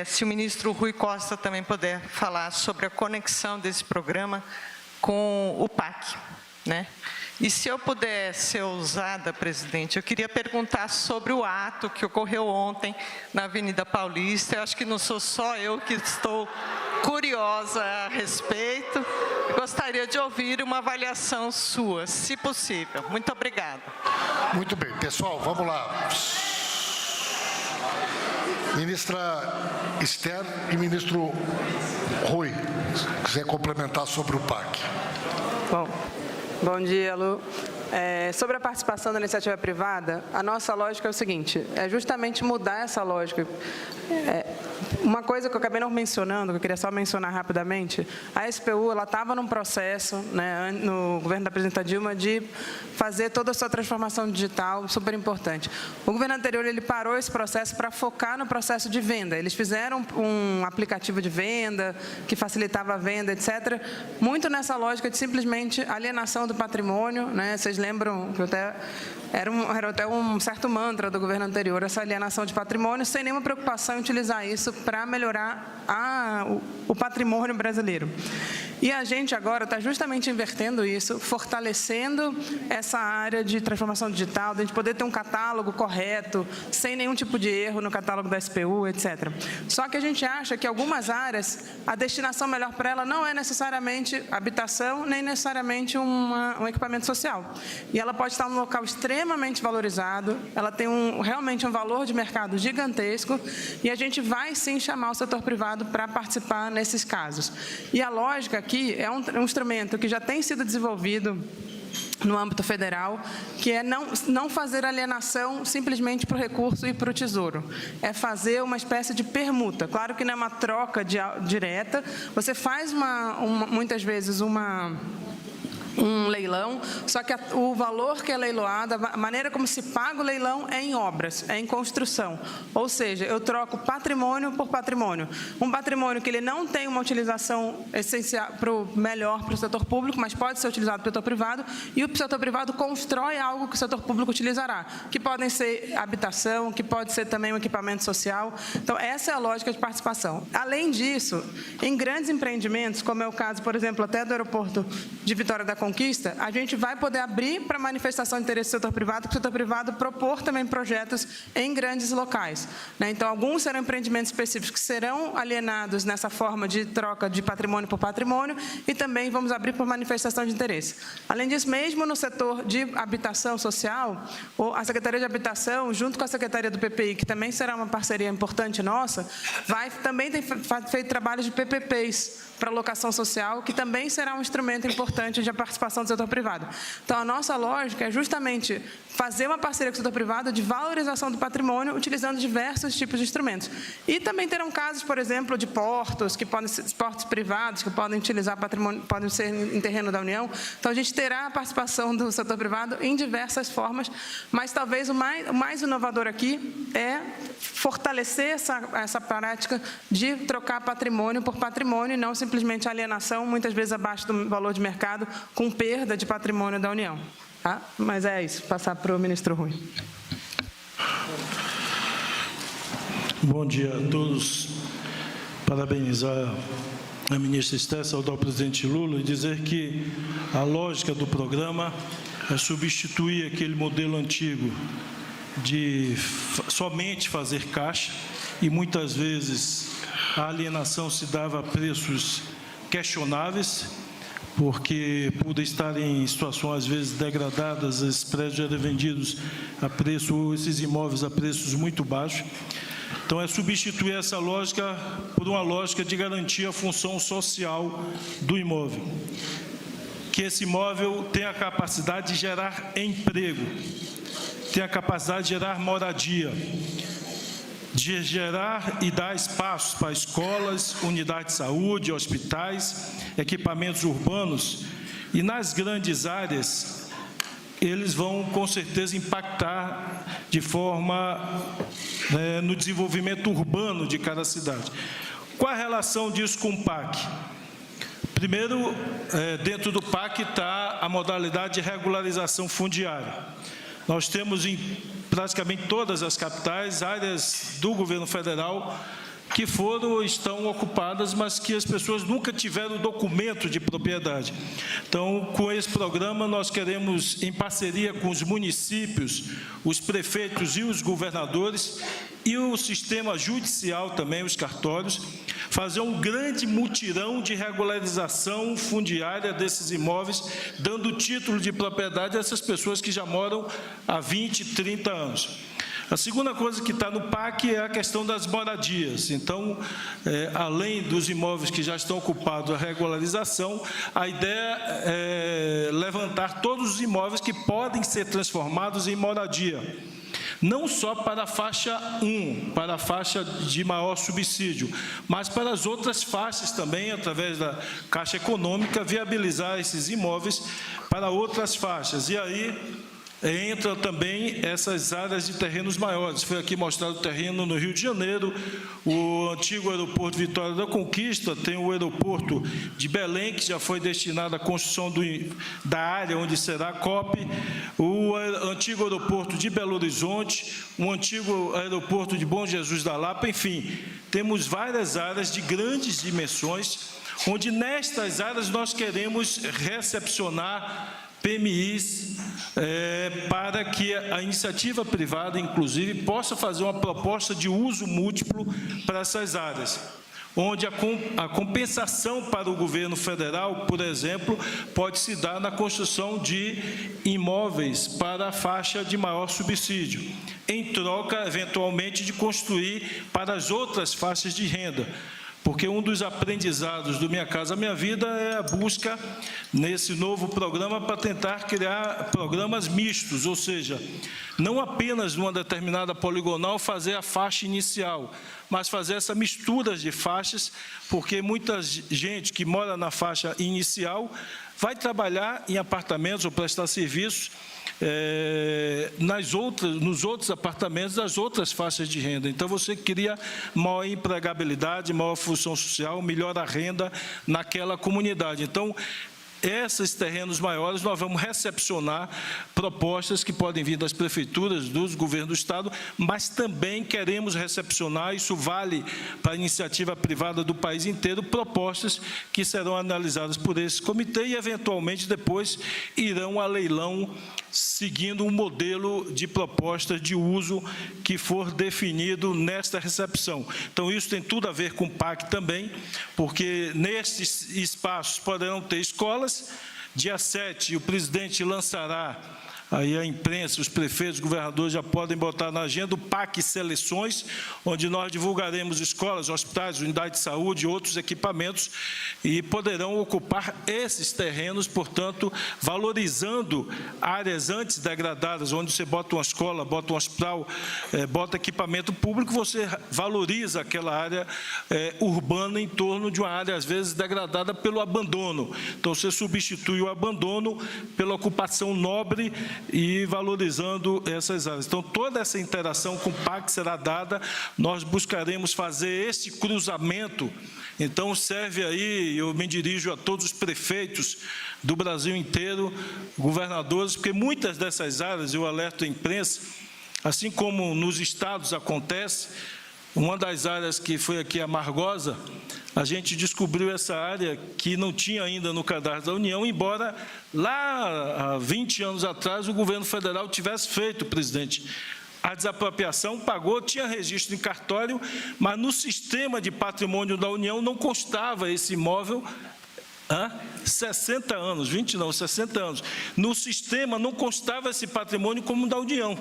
Se o ministro Rui Costa também puder falar sobre a conexão desse programa com o PAC, né? E se eu puder ser ousada, presidente, eu queria perguntar sobre o ato que ocorreu ontem na Avenida Paulista. Eu acho que não sou só eu que estou curiosa a respeito. Gostaria de ouvir uma avaliação sua, se possível. Muito obrigada. Muito bem, pessoal, vamos lá. Ministra Esther e ministro Rui, se quiser complementar sobre o PAC. Bom dia, Lu. Sobre a participação da iniciativa privada, a nossa lógica é o seguinte, é justamente mudar essa lógica. Uma coisa que eu acabei não mencionando, que eu queria só mencionar rapidamente, a SPU estava num processo, né, no governo da presidenta Dilma, de fazer toda a sua transformação digital, super importante. O governo anterior ele parou esse processo para focar no processo de venda. Eles fizeram um aplicativo de venda que facilitava a venda, etc., muito nessa lógica de simplesmente alienação do patrimônio, né? Vocês lembram que era até um certo mantra do governo anterior, essa alienação de patrimônio, sem nenhuma preocupação em utilizar isso para melhorar o patrimônio brasileiro. E a gente agora está justamente invertendo isso, fortalecendo essa área de transformação digital, de a gente poder ter um catálogo correto, sem nenhum tipo de erro no catálogo da SPU, etc. Só que a gente acha que algumas áreas, a destinação melhor para ela não é necessariamente habitação, nem necessariamente um equipamento social. E ela pode estar num local extremamente valorizado, ela tem realmente um valor de mercado gigantesco, e a gente vai sim chamar o setor privado para participar nesses casos. E a lógica aqui é um instrumento que já tem sido desenvolvido no âmbito federal, que é não fazer alienação simplesmente para o recurso e para o tesouro. É fazer uma espécie de permuta. Claro que não é uma troca direta, você faz muitas vezes um leilão, só que o valor que é leiloado, a maneira como se paga o leilão é em obras, é em construção. Ou seja, eu troco patrimônio por patrimônio. Um patrimônio que ele não tem uma utilização essencial melhor para o setor público, mas pode ser utilizado pelo setor privado, e o setor privado constrói algo que o setor público utilizará, que podem ser habitação, que pode ser também um equipamento social. Então, essa é a lógica de participação. Além disso, em grandes empreendimentos, como é o caso, por exemplo, até do aeroporto de Vitória da Conquista, a gente vai poder abrir para manifestação de interesse do setor privado, que o setor privado propor também projetos em grandes locais, né? Então, alguns serão empreendimentos específicos que serão alienados nessa forma de troca de patrimônio por patrimônio, e também vamos abrir por manifestação de interesse. Além disso, mesmo no setor de habitação social, a Secretaria de Habitação, junto com a Secretaria do PPI, que também será uma parceria importante nossa, também tem feito trabalhos de PPPs para locação social, que também será um instrumento importante de participação do setor privado. Então, a nossa lógica é justamente fazer uma parceria com o setor privado de valorização do patrimônio, utilizando diversos tipos de instrumentos. E também terão casos, por exemplo, de portos, que podem ser portos privados, que podem utilizar patrimônio, podem ser em terreno da União. Então, a gente terá a participação do setor privado em diversas formas, mas talvez o mais inovador aqui é fortalecer essa prática de trocar patrimônio por patrimônio, e não simplesmente alienação, muitas vezes abaixo do valor de mercado, com perda de patrimônio da União. Tá? Mas é isso, passar para o ministro Rui. Bom dia a todos. Parabenizar a ministra Esther, saudar o presidente Lula e dizer que a lógica do programa é substituir aquele modelo antigo de somente fazer caixa, e muitas vezes a alienação se dava a preços questionáveis, porque por estarem em situações às vezes degradadas, esses prédios eram vendidos a preço, esses imóveis a preços muito baixos. Então, é substituir essa lógica por uma lógica de garantir a função social do imóvel. Que esse imóvel tenha a capacidade de gerar emprego, tenha a capacidade de gerar moradia, de gerar e dar espaços para escolas, unidades de saúde, hospitais, equipamentos urbanos, e nas grandes áreas, eles vão, com certeza, impactar de forma no desenvolvimento urbano de cada cidade. Qual a relação disso com o PAC? Primeiro, dentro do PAC está a modalidade de regularização fundiária. Nós temos em praticamente todas as capitais áreas do governo federal que estão ocupadas, mas que as pessoas nunca tiveram documento de propriedade. Então, com esse programa, nós queremos, em parceria com os municípios, os prefeitos e os governadores, e o sistema judicial também, os cartórios, fazer um grande mutirão de regularização fundiária desses imóveis, dando título de propriedade a essas pessoas que já moram há 20, 30 anos. A segunda coisa que está no PAC é a questão das moradias. Então, além dos imóveis que já estão ocupados, a regularização, a ideia é levantar todos os imóveis que podem ser transformados em moradia. não só para a faixa 1, para a faixa de maior subsídio, mas para as outras faixas também, através da Caixa Econômica, viabilizar esses imóveis para outras faixas. E aí entra também essas áreas de terrenos maiores. Foi aqui mostrado o terreno no Rio de Janeiro, o antigo aeroporto Vitória da Conquista, tem o aeroporto de Belém, que já foi destinado à construção da área onde será a COP, o antigo aeroporto de Belo Horizonte, o antigo aeroporto de Bom Jesus da Lapa, enfim, temos várias áreas de grandes dimensões, onde nestas áreas nós queremos recepcionar PMIs, para que a iniciativa privada, inclusive, possa fazer uma proposta de uso múltiplo para essas áreas, onde a compensação para o governo federal, por exemplo, pode se dar na construção de imóveis para a faixa de maior subsídio, em troca, eventualmente, de construir para as outras faixas de renda. Porque um dos aprendizados do Minha Casa Minha Vida é a busca, nesse novo programa, para tentar criar programas mistos, ou seja, não apenas numa determinada poligonal fazer a faixa inicial, mas fazer essa mistura de faixas, porque muita gente que mora na faixa inicial vai trabalhar em apartamentos ou prestar serviços nos outros apartamentos das outras faixas de renda. Então, você cria maior empregabilidade, maior função social, melhora a renda naquela comunidade. Então, esses terrenos maiores, nós vamos recepcionar propostas que podem vir das prefeituras, dos governos do Estado, mas também queremos recepcionar, isso vale para a iniciativa privada do país inteiro, propostas que serão analisadas por esse comitê e, eventualmente, depois irão a leilão, seguindo um modelo de proposta de uso que for definido nesta recepção. Então, isso tem tudo a ver com o PAC também, porque nestes espaços poderão ter escolas. Dia 7, o presidente lançará, aí a imprensa, os prefeitos, os governadores já podem botar na agenda o PAC Seleções, onde nós divulgaremos escolas, hospitais, unidades de saúde e outros equipamentos, e poderão ocupar esses terrenos, portanto, valorizando áreas antes degradadas, onde você bota uma escola, bota um hospital, bota equipamento público, você valoriza aquela área urbana em torno de uma área, às vezes, degradada pelo abandono. Então, você substitui o abandono pela ocupação nobre e valorizando essas áreas. Então, toda essa interação com o PAC será dada, nós buscaremos fazer esse cruzamento. Então, serve aí, eu me dirijo a todos os prefeitos do Brasil inteiro, governadores, porque muitas dessas áreas, eu alerto a imprensa, assim como nos estados acontece, uma das áreas que foi aqui a Margosa, a gente descobriu essa área que não tinha ainda no cadastro da União, embora lá há 20 anos atrás o governo federal tivesse feito, presidente, a desapropriação, pagou, tinha registro em cartório, mas no sistema de patrimônio da União não constava esse imóvel. 60 anos, 20 não, 60 anos. No sistema não constava esse patrimônio como da União.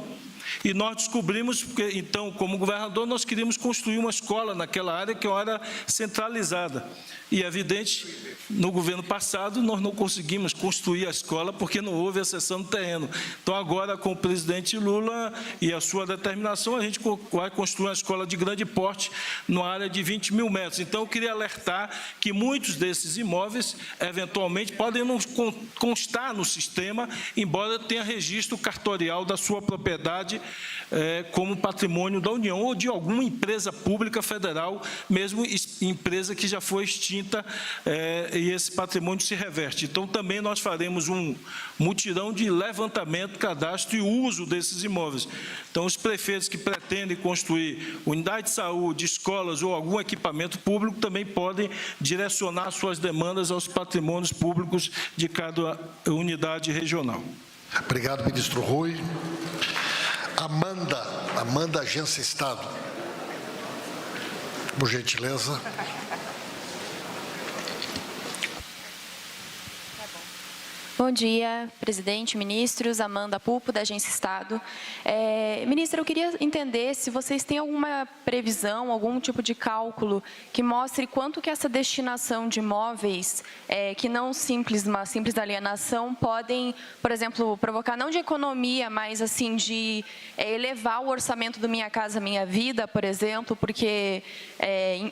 E nós descobrimos, porque, então, como governador, nós queríamos construir uma escola naquela área, que é uma área centralizada. E é evidente, no governo passado, nós não conseguimos construir a escola, porque não houve a cessão do terreno. Então, agora, com o presidente Lula e a sua determinação, a gente vai construir uma escola de grande porte, numa área de 20 mil metros. Então, eu queria alertar que muitos desses imóveis, eventualmente, podem não constar no sistema, embora tenha registro cartorial da sua propriedade como patrimônio da União ou de alguma empresa pública federal, mesmo empresa que já foi extinta, e esse patrimônio se reverte. Então, também nós faremos um mutirão de levantamento, cadastro e uso desses imóveis. Então, os prefeitos que pretendem construir unidade de saúde, escolas ou algum equipamento público também podem direcionar suas demandas aos patrimônios públicos de cada unidade regional. Obrigado, ministro Rui. Amanda Agência Estado. Por gentileza. Bom dia, presidente, ministros. Amanda Pupo, da Agência Estado. Ministra, eu queria entender se vocês têm alguma previsão, algum tipo de cálculo que mostre quanto que essa destinação de imóveis, que não uma simples alienação, podem, por exemplo, provocar não de economia, mas assim de elevar o orçamento do Minha Casa Minha Vida, por exemplo, porque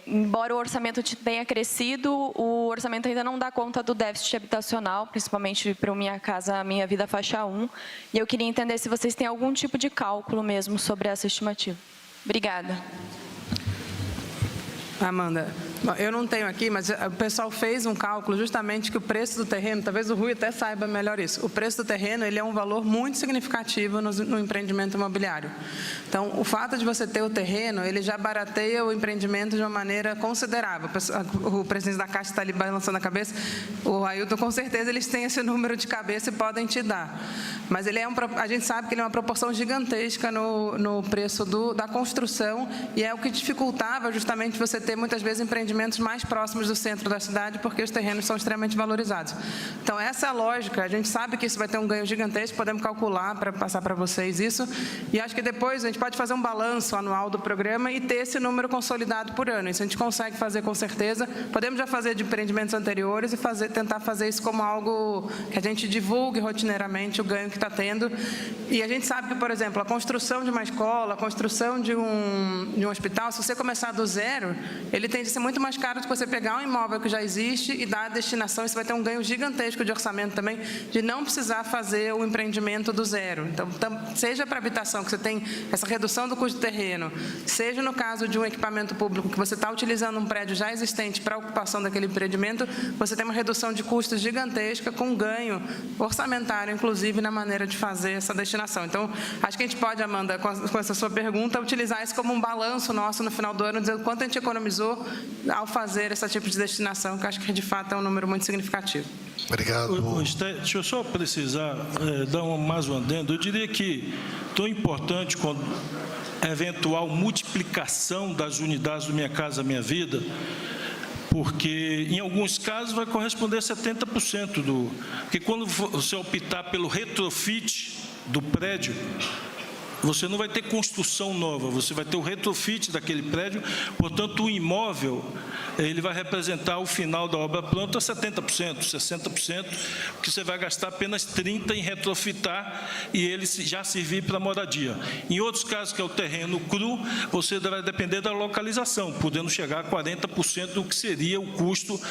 embora o orçamento tenha crescido, o orçamento ainda não dá conta do déficit habitacional, principalmente para o Minha Casa Minha Vida faixa 1, e eu queria entender se vocês têm algum tipo de cálculo mesmo sobre essa estimativa. Obrigada. Amanda, eu não tenho aqui, mas o pessoal fez um cálculo justamente que o preço do terreno, talvez o Rui até saiba melhor isso, o preço do terreno ele é um valor muito significativo no empreendimento imobiliário. Então, o fato de você ter o terreno, ele já barateia o empreendimento de uma maneira considerável. O presidente da Caixa está ali balançando a cabeça, o Ailton, com certeza, eles têm esse número de cabeça e podem te dar. Mas ele a gente sabe que ele é uma proporção gigantesca no preço da construção e é o que dificultava justamente você ter muitas vezes empreendimentos mais próximos do centro da cidade, porque os terrenos são extremamente valorizados. Então, essa é a lógica. A gente sabe que isso vai ter um ganho gigantesco, podemos calcular para passar para vocês isso. E acho que depois a gente pode fazer um balanço anual do programa e ter esse número consolidado por ano. Isso a gente consegue fazer com certeza. Podemos já fazer de empreendimentos anteriores e tentar fazer isso como algo que a gente divulgue rotineiramente o ganho que está tendo. E a gente sabe que, por exemplo, a construção de uma escola, a construção de um hospital, se você começar do zero, ele tende a ser muito mais caro do que você pegar um imóvel que já existe e dar a destinação. Isso vai ter um ganho gigantesco de orçamento também, de não precisar fazer o empreendimento do zero. Então, seja para habitação, que você tem essa redução do custo do terreno, seja no caso de um equipamento público, que você está utilizando um prédio já existente para a ocupação daquele empreendimento, você tem uma redução de custos gigantesca, com ganho orçamentário, inclusive, na maneira de fazer essa destinação. Então, acho que a gente pode, Amanda, com essa sua pergunta, utilizar isso como um balanço nosso no final do ano, dizer o quanto a gente economizou ao fazer esse tipo de destinação, que acho que, de fato, é um número muito significativo. Obrigado. Deixa eu só precisar dar mais um adendo. Eu diria que tão importante quanto a eventual multiplicação das unidades do Minha Casa Minha Vida, porque em alguns casos vai corresponder a 70% porque quando você optar pelo retrofit do prédio, você não vai ter construção nova, você vai ter o retrofit daquele prédio, portanto, o imóvel, ele vai representar o final da obra pronta a 70%, 60%, porque você vai gastar apenas 30% em retrofitar e ele já servir para moradia. Em outros casos, que é o terreno cru, você vai depender da localização, podendo chegar a 40% do que seria o custo.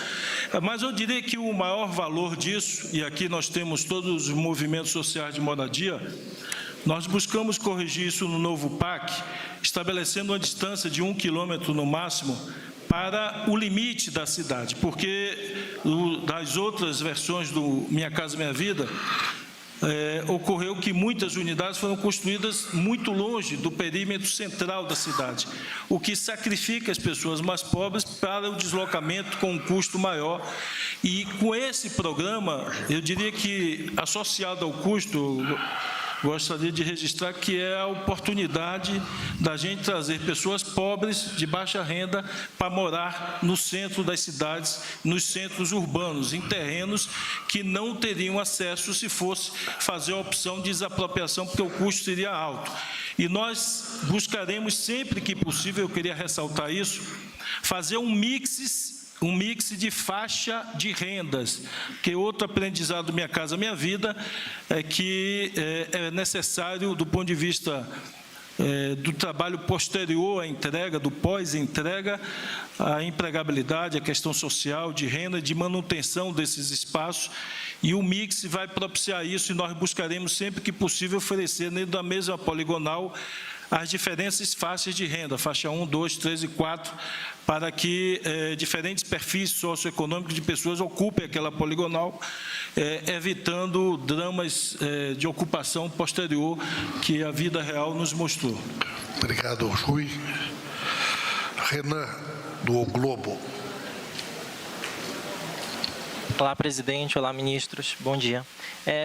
Mas eu diria que o maior valor disso, e aqui nós temos todos os movimentos sociais de moradia, nós buscamos corrigir isso no novo PAC, estabelecendo uma distância de 1 quilômetro no máximo para o limite da cidade, porque das outras versões do Minha Casa Minha Vida, ocorreu que muitas unidades foram construídas muito longe do perímetro central da cidade, o que sacrifica as pessoas mais pobres para o deslocamento com um custo maior. E com esse programa, eu diria que, associado ao custo, gostaria de registrar que é a oportunidade da gente trazer pessoas pobres, de baixa renda, para morar no centro das cidades, nos centros urbanos, em terrenos que não teriam acesso se fosse fazer a opção de desapropriação, porque o custo seria alto. E nós buscaremos sempre que possível, eu queria ressaltar isso, fazer um mix de faixa de rendas, que outro aprendizado do Minha Casa Minha Vida é que é necessário, do ponto de vista do trabalho posterior à entrega, do pós-entrega, a empregabilidade, a questão social, de renda, de manutenção desses espaços, e o mix vai propiciar isso, e nós buscaremos sempre que possível oferecer dentro da mesma poligonal as diferentes faixas de renda, faixa 1, 2, 3 e 4, para que diferentes perfis socioeconômicos de pessoas ocupem aquela poligonal, evitando dramas de ocupação posterior que a vida real nos mostrou. Obrigado, Rui. Renan, do O Globo. Olá, presidente. Olá, ministros. Bom dia.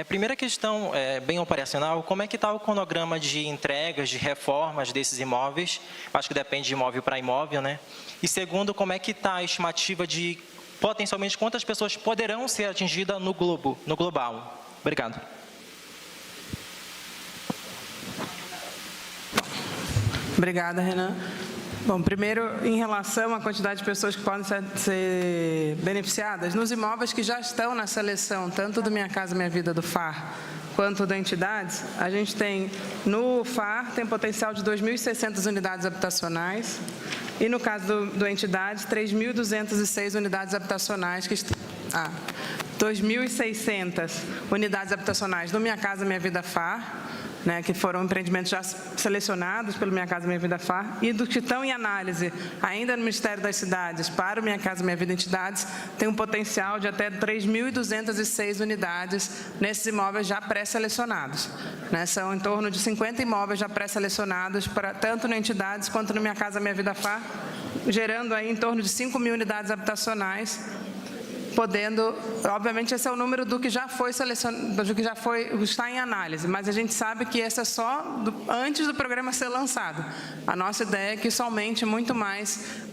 Primeira questão, bem operacional, como é que está o cronograma de entregas, de reformas desses imóveis? Acho que depende de imóvel para imóvel, né? E segundo, como é que está a estimativa de potencialmente quantas pessoas poderão ser atingidas no global? Obrigado. Obrigada, Renan. Bom, primeiro, em relação à quantidade de pessoas que podem ser beneficiadas, nos imóveis que já estão na seleção, tanto do Minha Casa Minha Vida do FAR, quanto da entidades, a gente tem, no FAR, tem potencial de 2.600 unidades habitacionais, e no caso do entidade, 3.206 unidades habitacionais, 2.600 unidades habitacionais no Minha Casa Minha Vida FAR, né, que foram empreendimentos já selecionados pelo Minha Casa Minha Vida FAR, e do que estão em análise ainda no Ministério das Cidades para o Minha Casa Minha Vida Entidades, tem um potencial de até 3.206 unidades nesses imóveis já pré-selecionados. Né, são em torno de 50 imóveis já pré-selecionados, tanto no Entidades quanto no Minha Casa Minha Vida FAR, gerando aí em torno de 5.000 unidades habitacionais, podendo, obviamente, esse é o número do que já foi selecionado, do que já está em análise, mas a gente sabe que esse é só antes do programa ser lançado. A nossa ideia é que isso aumente muito mais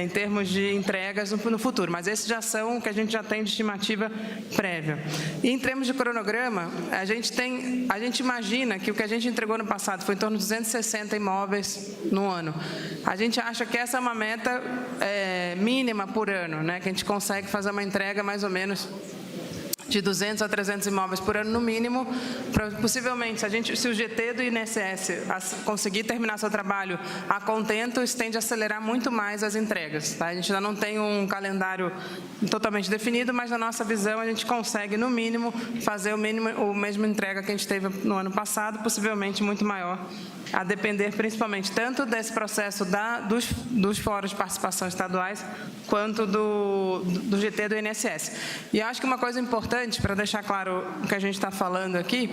em termos de entregas no futuro, mas esses já são o que a gente já tem de estimativa prévia. E em termos de cronograma, a gente imagina que o que a gente entregou no passado foi em torno de 260 imóveis no ano. A gente acha que essa é uma meta mínima por ano, né, que a gente consegue fazer uma entrega mais ou menos de 200 a 300 imóveis por ano no mínimo. Possivelmente, se o GT do INSS conseguir terminar seu trabalho a contento, isso tende a acelerar muito mais as entregas. Tá? A gente ainda não tem um calendário totalmente definido, mas na nossa visão a gente consegue, no mínimo, fazer o mesmo entrega que a gente teve no ano passado, possivelmente muito maior, a depender principalmente tanto desse processo dos fóruns de participação estaduais, quanto do GT do INSS. E acho que uma coisa importante, para deixar claro o que a gente está falando aqui,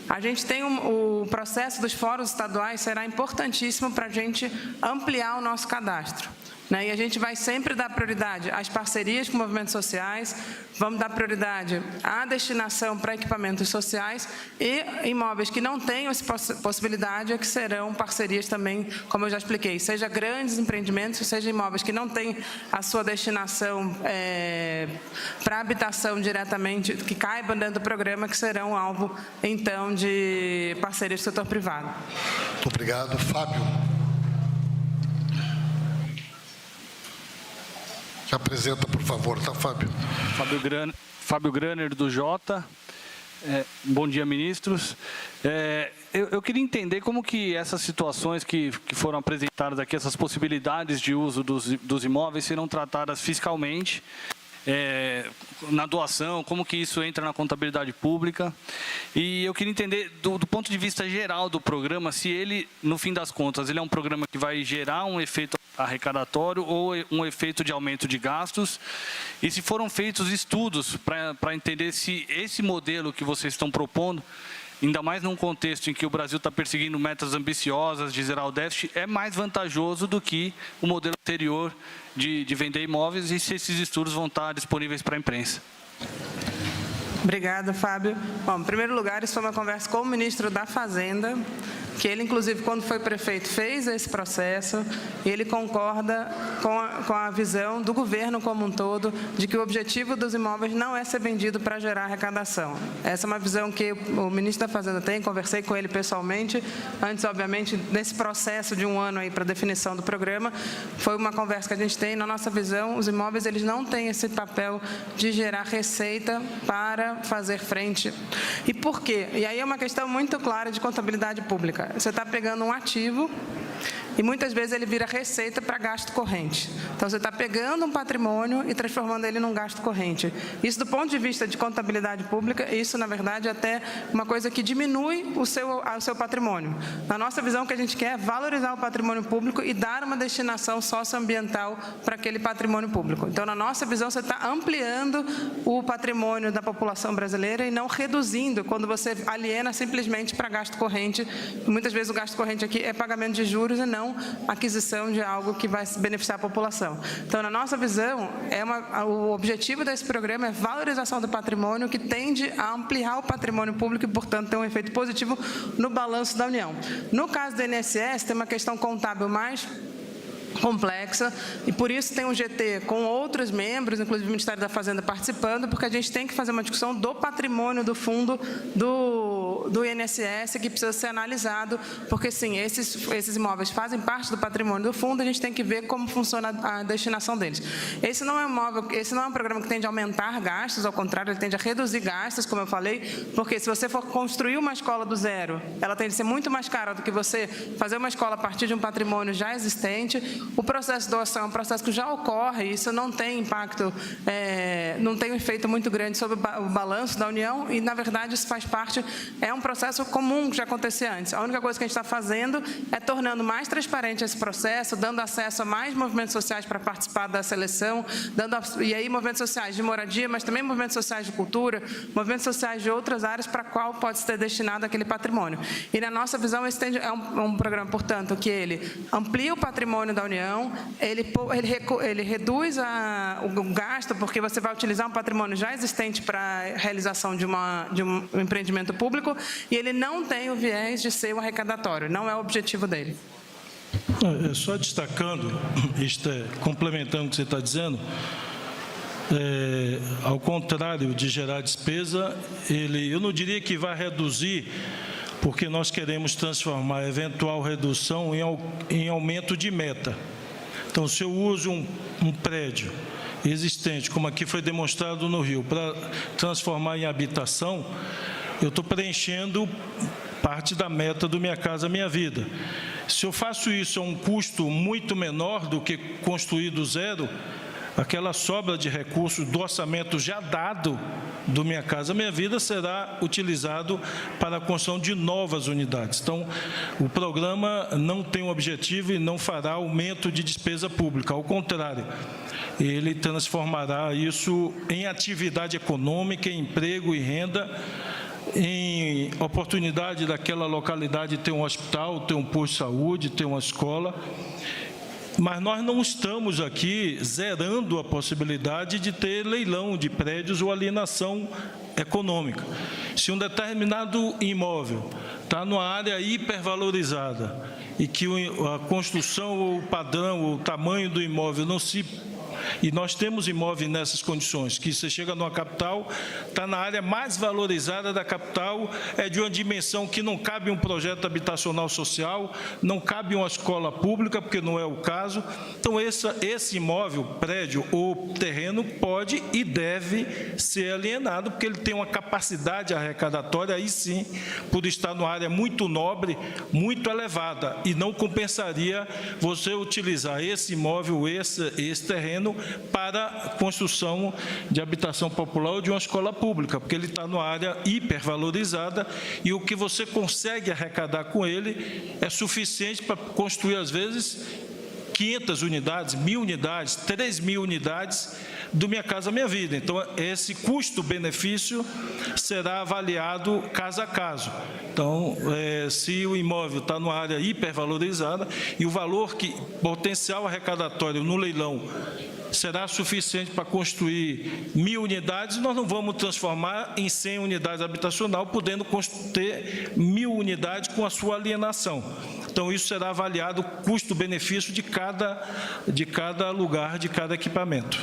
a gente tem o processo dos fóruns estaduais será importantíssimo para a gente ampliar o nosso cadastro. E a gente vai sempre dar prioridade às parcerias com movimentos sociais, vamos dar prioridade à destinação para equipamentos sociais e imóveis que não tenham essa possibilidade, que serão parcerias também, como eu já expliquei, seja grandes empreendimentos, seja imóveis que não têm a sua destinação para habitação diretamente, que caibam dentro do programa, que serão alvo, então, de parcerias do setor privado. Muito obrigado. Fábio. Se apresenta, por favor, tá, Fábio? Fábio Graner, do Jota. Bom dia, ministros. Eu queria entender como que essas situações que foram apresentadas aqui, essas possibilidades de uso dos imóveis serão tratadas fiscalmente, na doação, como que isso entra na contabilidade pública. E eu queria entender, do ponto de vista geral do programa, se ele, no fim das contas, ele é um programa que vai gerar um efeito arrecadatório ou um efeito de aumento de gastos, e se foram feitos estudos para entender se esse modelo que vocês estão propondo, ainda mais num contexto em que o Brasil está perseguindo metas ambiciosas de zerar o déficit, é mais vantajoso do que o modelo anterior de vender imóveis, e se esses estudos vão estar disponíveis para a imprensa. Obrigada, Fábio. Bom, em primeiro lugar, isso foi uma conversa com o ministro da Fazenda, que ele, inclusive, quando foi prefeito, fez esse processo, e ele concorda com a visão do governo como um todo, de que o objetivo dos imóveis não é ser vendido para gerar arrecadação. Essa é uma visão que o ministro da Fazenda tem, conversei com ele pessoalmente, antes, obviamente, nesse processo de um ano aí para definição do programa, foi uma conversa que a gente tem. Na nossa visão, os imóveis, eles não têm esse papel de gerar receita para fazer frente. E por quê? E aí é uma questão muito clara de contabilidade pública. Você está pegando um ativo e muitas vezes ele vira receita para gasto corrente. Então, você está pegando um patrimônio e transformando ele num gasto corrente. Isso, do ponto de vista de contabilidade pública, isso, na verdade, é até uma coisa que diminui o seu patrimônio. Na nossa visão, o que a gente quer é valorizar o patrimônio público e dar uma destinação socioambiental para aquele patrimônio público. Então, na nossa visão, você está ampliando o patrimônio da população brasileira e não reduzindo quando você aliena simplesmente para gasto corrente. Muitas vezes o gasto corrente aqui é pagamento de juros e não aquisição de algo que vai beneficiar a população. Então, na nossa visão, o objetivo desse programa é valorização do patrimônio, que tende a ampliar o patrimônio público e, portanto, ter um efeito positivo no balanço da União. No caso do INSS, tem uma questão contábil mais complexa, e por isso tem um GT com outros membros, inclusive o Ministério da Fazenda participando, porque a gente tem que fazer uma discussão do patrimônio do fundo do INSS, que precisa ser analisado, porque sim, esses imóveis fazem parte do patrimônio do fundo, a gente tem que ver como funciona a destinação deles. Esse não é um programa que tende a aumentar gastos, ao contrário, ele tende a reduzir gastos, como eu falei, porque se você for construir uma escola do zero, ela tende a ser muito mais cara do que você fazer uma escola a partir de um patrimônio já existente. O processo de doação é um processo que já ocorre, isso não tem impacto, não tem um efeito muito grande sobre o balanço da União e, na verdade, isso faz parte, é um processo comum que já acontecia antes. A única coisa que a gente está fazendo é tornando mais transparente esse processo, dando acesso a mais movimentos sociais para participar da seleção, e aí movimentos sociais de moradia, mas também movimentos sociais de cultura, movimentos sociais de outras áreas para qual pode ser destinado aquele patrimônio. E, na nossa visão, esse é um programa, portanto, que ele amplia o patrimônio da União, ele reduz o gasto, porque você vai utilizar um patrimônio já existente para a realização de um empreendimento público, e ele não tem o viés de ser um arrecadatório, não é o objetivo dele. Só destacando, complementando o que você está dizendo, ao contrário de gerar despesa, eu não diria que vai reduzir, porque nós queremos transformar a eventual redução em aumento de meta. Então, se eu uso um prédio existente, como aqui foi demonstrado no Rio, para transformar em habitação, eu estou preenchendo parte da meta do Minha Casa Minha Vida. Se eu faço isso a um custo muito menor do que construir do zero, aquela sobra de recursos do orçamento já dado do Minha Casa Minha Vida será utilizado para a construção de novas unidades. Então, o programa não tem um objetivo e não fará aumento de despesa pública, ao contrário, ele transformará isso em atividade econômica, em emprego e renda, em oportunidade daquela localidade ter um hospital, ter um posto de saúde, ter uma escola. Mas nós não estamos aqui zerando a possibilidade de ter leilão de prédios ou alienação econômica. Se um determinado imóvel está numa área hipervalorizada e que a construção, ou o padrão, ou o tamanho do imóvel não se... E nós temos imóveis nessas condições, que você chega numa capital, está na área mais valorizada da capital, é de uma dimensão que não cabe um projeto habitacional social, não cabe uma escola pública, porque não é o caso. Então, esse imóvel, prédio ou terreno pode e deve ser alienado, porque ele tem uma capacidade arrecadatória, aí sim, por estar numa área muito nobre, muito elevada, e não compensaria você utilizar esse imóvel, esse terreno, para a construção de habitação popular ou de uma escola pública, porque ele está numa área hipervalorizada e o que você consegue arrecadar com ele é suficiente para construir, às vezes, 500 unidades, 1.000 unidades, 3.000 unidades do Minha Casa Minha Vida. Então, esse custo-benefício será avaliado caso a caso. Então, se o imóvel está numa área hipervalorizada e o valor potencial arrecadatório no leilão será suficiente para construir 1.000 unidades, nós não vamos transformar em 100 unidades habitacional, podendo ter 1.000 unidades com a sua alienação. Então, isso será avaliado custo-benefício de cada lugar, de cada equipamento.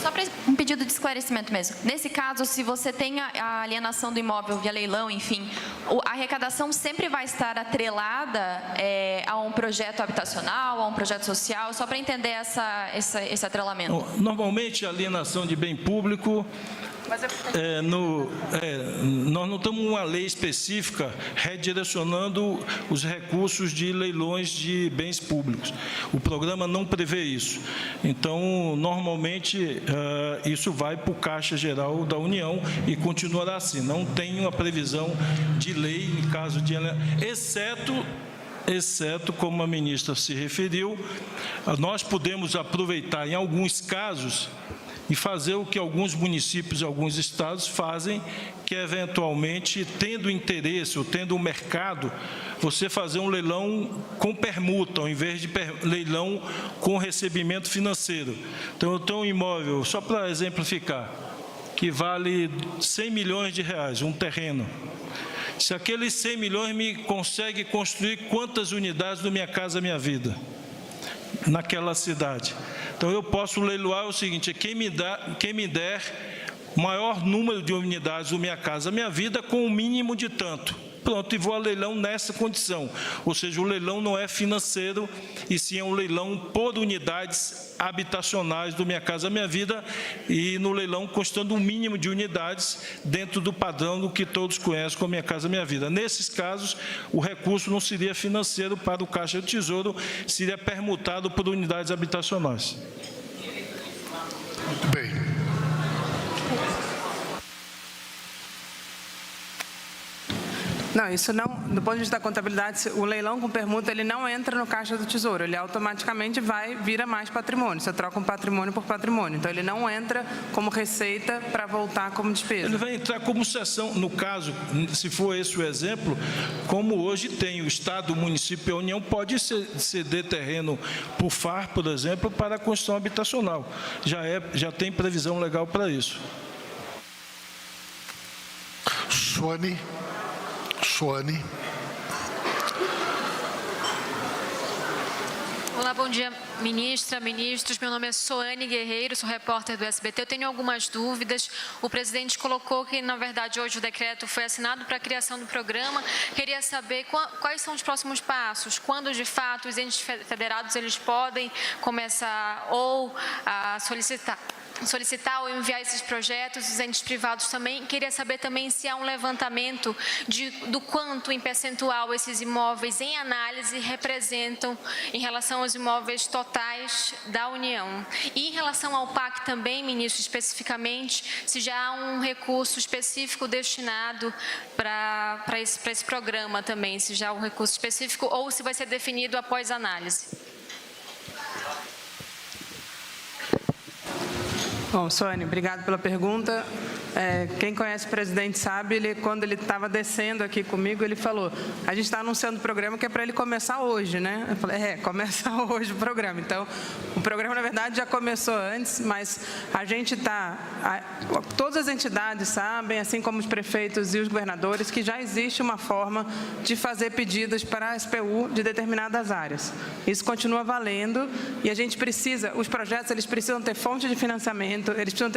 Só para um pedido de esclarecimento mesmo. Nesse caso, se você tem a alienação do imóvel via leilão, enfim, a arrecadação sempre vai estar atrelada a um projeto habitacional, a um projeto social, só para entender esse atrelamento. Normalmente, a alienação de bem público... nós não temos uma lei específica redirecionando os recursos de leilões de bens públicos. O programa não prevê isso. Então, normalmente, isso vai para o Caixa Geral da União e continuará assim. Não tem uma previsão de lei em caso de... exceto, como a ministra se referiu, nós podemos aproveitar, em alguns casos, e fazer o que alguns municípios e alguns estados fazem, que é, eventualmente, tendo interesse ou tendo um mercado, você fazer um leilão com permuta, ao invés de leilão com recebimento financeiro. Então, eu tenho um imóvel, só para exemplificar, que vale 100 milhões de reais, um terreno. Se aqueles 100 milhões me conseguem construir quantas unidades do Minha Casa Minha Vida naquela cidade? Então eu posso leiloar o seguinte: quem me der o maior número de unidades do Minha Casa Minha Vida com o mínimo de tanto. Pronto, e vou a leilão nessa condição. Ou seja, o leilão não é financeiro, e sim é um leilão por unidades habitacionais do Minha Casa Minha Vida, e no leilão constando um mínimo de unidades dentro do padrão do que todos conhecem como Minha Casa Minha Vida. Nesses casos, o recurso não seria financeiro para o Caixa do Tesouro, seria permutado por unidades habitacionais. Muito bem. Não, isso não, do ponto de vista da contabilidade, o leilão com permuta, ele não entra no Caixa do Tesouro, ele automaticamente vira mais patrimônio, você troca um patrimônio por patrimônio, então ele não entra como receita para voltar como despesa. Ele vai entrar como cessão, no caso, se for esse o exemplo, como hoje tem o Estado, o município e a União, pode ceder terreno por FAR, por exemplo, para a construção habitacional. Já tem previsão legal para isso. Soane. Olá, bom dia, ministra, ministros. Meu nome é Soane Guerreiro, sou repórter do SBT. Eu tenho algumas dúvidas. O presidente colocou que, na verdade, hoje o decreto foi assinado para a criação do programa. Queria saber quais são os próximos passos, quando, de fato, os entes federados eles podem começar ou a solicitar ou enviar esses projetos, os entes privados também. Queria saber também se há um levantamento do quanto em percentual esses imóveis em análise representam em relação aos imóveis totais da União. E em relação ao PAC também, ministro, especificamente, se já há um recurso específico destinado para esse programa também, se já há um recurso específico ou se vai ser definido após análise. Bom, Soane, obrigado pela pergunta. Quem conhece o presidente sabe, quando ele estava descendo aqui comigo, ele falou, a gente está anunciando o programa que é para ele começar hoje, né? Eu falei, começa hoje o programa. Então, o programa, na verdade, já começou antes, mas a gente todas as entidades sabem, assim como os prefeitos e os governadores, que já existe uma forma de fazer pedidos para a SPU de determinadas áreas. Isso continua valendo e a gente precisa, os projetos, eles precisam ter fonte de financiamento, eles precisam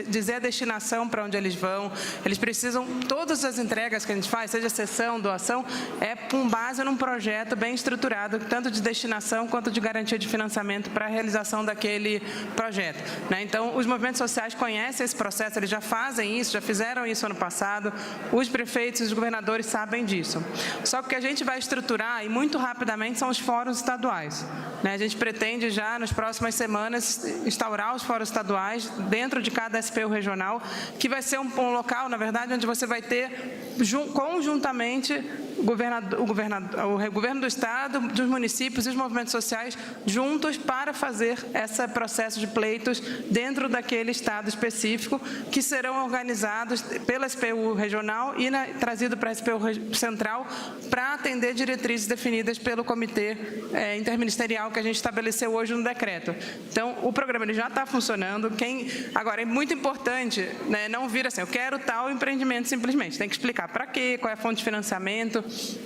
dizer a destinação para onde eles vão, eles precisam, todas as entregas que a gente faz, seja cessão, doação, é com base num projeto bem estruturado, tanto de destinação quanto de garantia de financiamento para a realização daquele projeto, né? Então, os movimentos sociais conhecem esse processo, eles já fazem isso, já fizeram isso ano passado, os prefeitos e os governadores sabem disso. Só que o que a gente vai estruturar, e muito rapidamente, são os fóruns estaduais, né? A gente pretende já, nas próximas semanas, instaurar os fóruns estaduais dentro de cada SPU regional, que vai ser um local, na verdade, onde você vai ter conjuntamente o governo do Estado, dos municípios e os movimentos sociais juntos para fazer esse processo de pleitos dentro daquele Estado específico, que serão organizados pela SPU regional e trazido para a SPU central para atender diretrizes definidas pelo comitê interministerial que a gente estabeleceu hoje no decreto. Então, o programa ele já está funcionando. Agora, é muito importante, né, não vir assim, eu quero tal empreendimento simplesmente. Tem que explicar para quê, qual é a fonte de financiamento.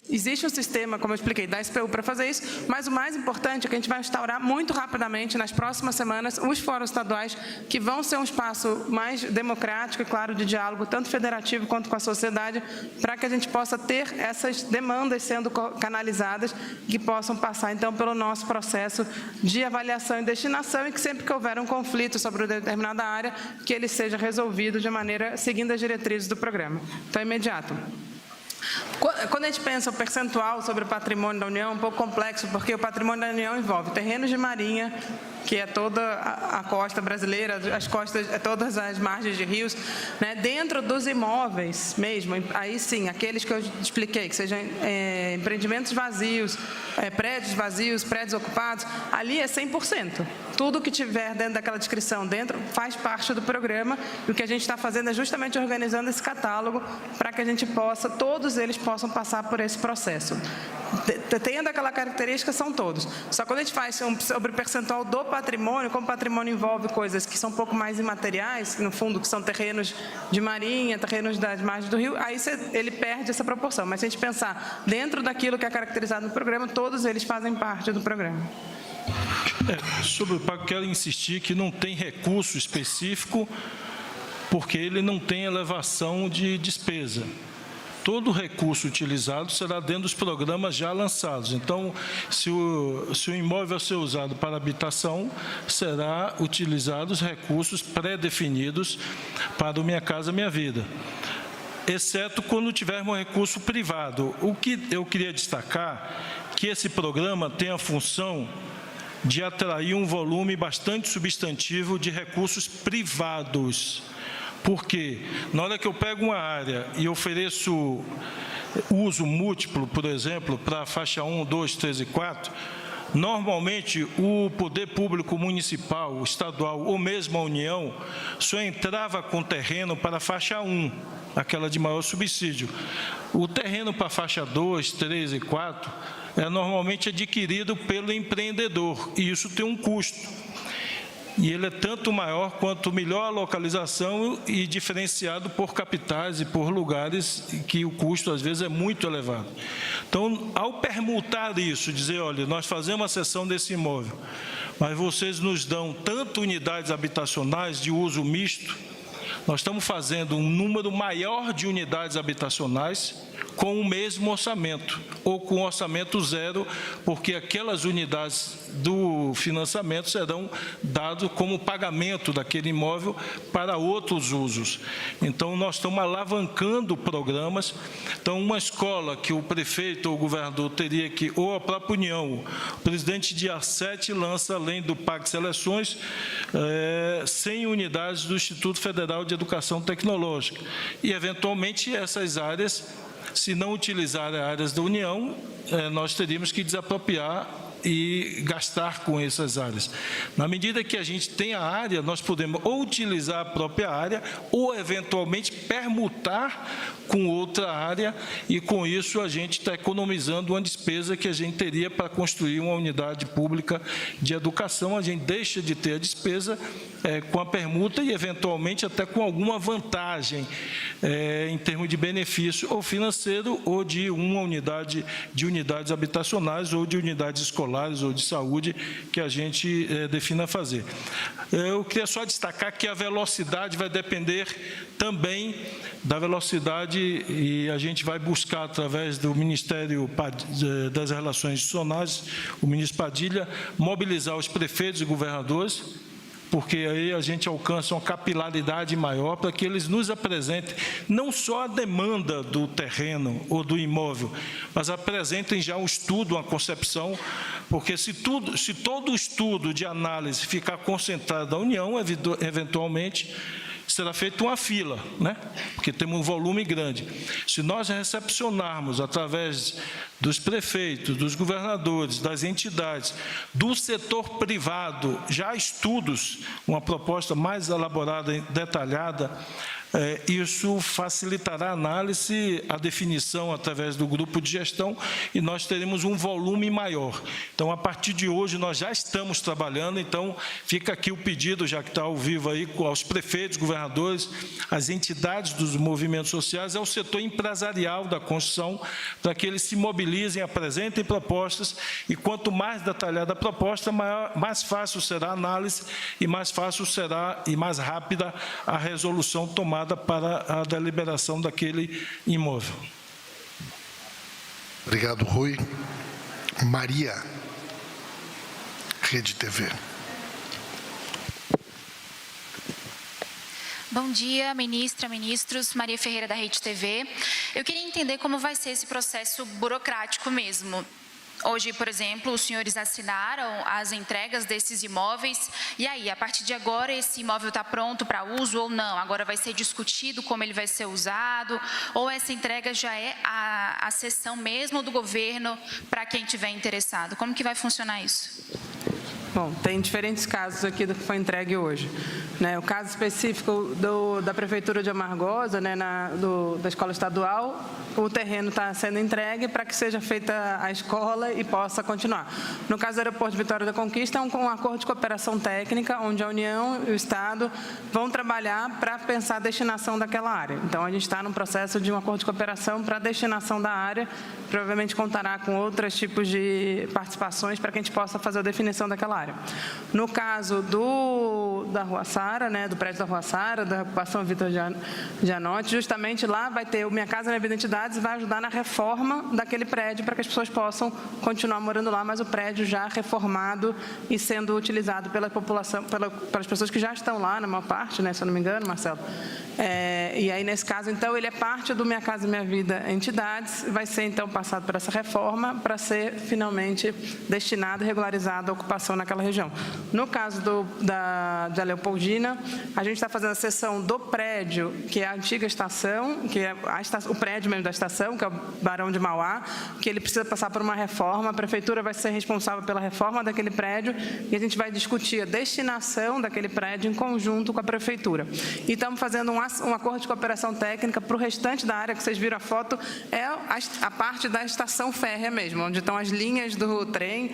Existe um sistema, como eu expliquei, da SPU para fazer isso, mas o mais importante é que a gente vai instaurar muito rapidamente, nas próximas semanas, os fóruns estaduais, que vão ser um espaço mais democrático e, claro, de diálogo, tanto federativo quanto com a sociedade, para que a gente possa ter essas demandas sendo canalizadas, que possam passar, então, pelo nosso processo de avaliação e destinação, e que sempre que houver um conflito sobre uma determinada área, que ele seja resolvido de maneira seguindo as diretrizes do programa. Então, é imediato. Quando a gente pensa o percentual sobre o patrimônio da União, é um pouco complexo, porque o patrimônio da União envolve terrenos de marinha, que é toda a costa brasileira, as costas, todas as margens de rios, né? Dentro dos imóveis mesmo, aí sim, aqueles que eu expliquei, que sejam empreendimentos vazios, prédios vazios, prédios ocupados, ali é 100%. Tudo que tiver dentro daquela descrição dentro faz parte do programa, e o que a gente está fazendo é justamente organizando esse catálogo para que a gente possa, todos eles possam passar por esse processo. tendo aquela característica, são todos. Só quando a gente faz sobre o percentual do patrimônio, como o patrimônio envolve coisas que são um pouco mais imateriais, no fundo, que são terrenos de marinha, terrenos das margens do rio, aí ele perde essa proporção. Mas se a gente pensar dentro daquilo que é caracterizado no programa, todos eles fazem parte do programa. Sobre o PAC, quero insistir que não tem recurso específico, porque ele não tem elevação de despesa. Todo o recurso utilizado será dentro dos programas já lançados. Então, se o imóvel a ser usado para habitação, será utilizados recursos pré-definidos para o Minha Casa Minha Vida, exceto quando tivermos um recurso privado. O que eu queria destacar é que esse programa tem a função de atrair um volume bastante substantivo de recursos privados. Porque na hora que eu pego uma área e ofereço uso múltiplo, por exemplo, para a faixa 1, 2, 3 e 4, normalmente o poder público municipal, estadual ou mesmo a União só entrava com terreno para a faixa 1, aquela de maior subsídio. O terreno para a faixa 2, 3 e 4 é normalmente adquirido pelo empreendedor, e isso tem um custo. E ele é tanto maior quanto melhor a localização e diferenciado por capitais e por lugares que o custo, às vezes, é muito elevado. Então, ao permutar isso, dizer, olha, nós fazemos a cessão desse imóvel, mas vocês nos dão tanto unidades habitacionais de uso misto, nós estamos fazendo um número maior de unidades habitacionais com o mesmo orçamento, ou com orçamento zero, porque aquelas unidades do financiamento serão dadas como pagamento daquele imóvel para outros usos. Então, nós estamos alavancando programas. Então, uma escola que o prefeito ou o governador teria que, ou a própria União, o presidente dia 7 lança, além do PAC Seleções, 100 unidades do Instituto Federal de Educação Tecnológica. E, eventualmente, essas áreas, se não utilizar áreas da União, nós teríamos que desapropriar e gastar com essas áreas. Na medida que a gente tem a área, nós podemos ou utilizar a própria área ou, eventualmente, permutar com outra área, e com isso a gente está economizando uma despesa que a gente teria para construir uma unidade pública de educação. A gente deixa de ter a despesa com a permuta e, eventualmente, até com alguma vantagem em termos de benefício ou financeiro ou de uma unidade, de unidades habitacionais ou de unidades escolares ou de saúde que a gente defina fazer. Eu queria só destacar que a velocidade vai depender também da velocidade, e a gente vai buscar, através do Ministério das Relações Institucionais, o ministro Padilha, mobilizar os prefeitos e governadores, porque aí a gente alcança uma capilaridade maior para que eles nos apresentem não só a demanda do terreno ou do imóvel, mas apresentem já um estudo, uma concepção, porque se todo o estudo de análise ficar concentrado na União, eventualmente será feita uma fila, né? Porque temos um volume grande. Se nós recepcionarmos, através dos prefeitos, dos governadores, das entidades, do setor privado, já estudos, uma proposta mais elaborada e detalhada, isso facilitará a análise, a definição através do grupo de gestão, e nós teremos um volume maior. Então, a partir de hoje, nós já estamos trabalhando. Então, fica aqui o pedido, já que está ao vivo aí, aos prefeitos, governadores, às entidades dos movimentos sociais, ao setor empresarial da construção, para que eles se mobilizem, apresentem propostas, e quanto mais detalhada a proposta, mais fácil será a análise e mais fácil será e mais rápida a resolução tomada para a deliberação daquele imóvel. Obrigado, Rui. Maria, Rede TV. Bom dia, ministra, ministros. Maria Ferreira, da Rede TV. Eu queria entender como vai ser esse processo burocrático mesmo. Hoje, por exemplo, os senhores assinaram as entregas desses imóveis, e aí, a partir de agora, esse imóvel está pronto para uso ou não? Agora vai ser discutido como ele vai ser usado, ou essa entrega já é a cessão mesmo do governo para quem tiver interessado? Como que vai funcionar isso? Bom, tem diferentes casos aqui do que foi entregue hoje. O caso específico da Prefeitura de Amargosa, da Escola Estadual, o terreno está sendo entregue para que seja feita a escola e possa continuar. No caso do Aeroporto de Vitória da Conquista, é um acordo de cooperação técnica, onde a União e o Estado vão trabalhar para pensar a destinação daquela área. Então, a gente está num processo de um acordo de cooperação para a destinação da área, provavelmente contará com outros tipos de participações para que a gente possa fazer a definição daquela área. No caso da Rua Sara, do prédio da Rua Sara, da ocupação Vitor Gianotti, justamente lá vai ter o Minha Casa Minha Vida Entidades e vai ajudar na reforma daquele prédio para que as pessoas possam continuar morando lá, mas o prédio já reformado e sendo utilizado pela população, pelas pessoas que já estão lá, na maior parte, se eu não me engano, Marcelo. E aí, nesse caso, então, ele é parte do Minha Casa Minha Vida Entidades, vai ser, então, passado por essa reforma para ser, finalmente, destinado e regularizado à ocupação naquela região. No caso da Leopoldina, a gente está fazendo a cessão do prédio, que é a antiga estação, que é o prédio mesmo da estação, que é o Barão de Mauá, que ele precisa passar por uma reforma. A Prefeitura vai ser responsável pela reforma daquele prédio e a gente vai discutir a destinação daquele prédio em conjunto com a Prefeitura. E estamos fazendo um acordo de cooperação técnica para o restante da área, que vocês viram a foto, é a parte da estação férrea mesmo, onde estão as linhas do trem,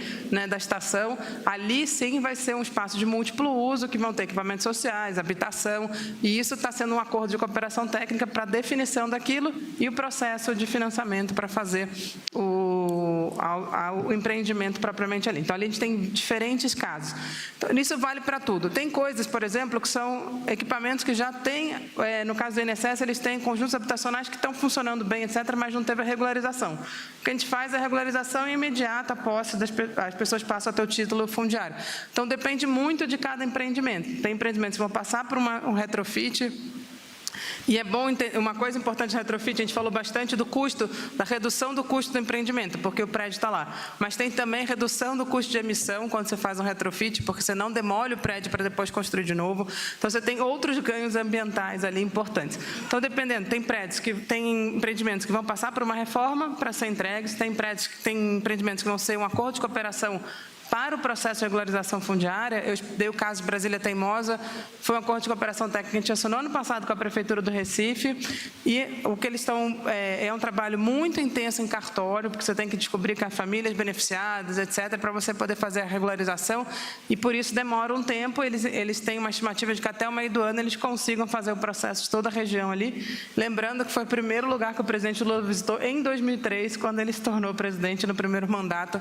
da estação. Ali, sim, vai ser um espaço de múltiplo uso, que vão ter equipamentos sociais, habitação, e isso está sendo um acordo de cooperação técnica para a definição daquilo e o processo de financiamento para fazer o empreendimento propriamente ali. Então, ali a gente tem diferentes casos. Então, isso vale para tudo. Tem coisas, por exemplo, que são equipamentos que já têm, no caso do INSS, eles têm conjuntos habitacionais que estão funcionando bem, etc., mas não teve a regularização. O que a gente faz é a regularização imediata, a posse, as pessoas passam a ter o título fundiário. Então, depende muito de cada empreendimento. Tem empreendimentos que vão passar por um retrofit. E é bom, uma coisa importante do retrofit, a gente falou bastante do custo, da redução do custo do empreendimento, porque o prédio está lá. Mas tem também redução do custo de emissão quando você faz um retrofit, porque você não demole o prédio para depois construir de novo. Então, você tem outros ganhos ambientais ali importantes. Então, dependendo, tem empreendimentos que vão passar por uma reforma para ser entregues, tem empreendimentos que vão ser um acordo de cooperação para o processo de regularização fundiária. Eu dei o caso de Brasília Teimosa, foi um acordo de cooperação técnica que a gente assinou ano passado com a Prefeitura do Recife, e o que eles estão, é um trabalho muito intenso em cartório, porque você tem que descobrir que as famílias beneficiadas, etc., para você poder fazer a regularização, e por isso demora um tempo. Eles têm uma estimativa de que até o meio do ano eles consigam fazer o processo de toda a região ali, lembrando que foi o primeiro lugar que o presidente Lula visitou em 2003, quando ele se tornou presidente no primeiro mandato,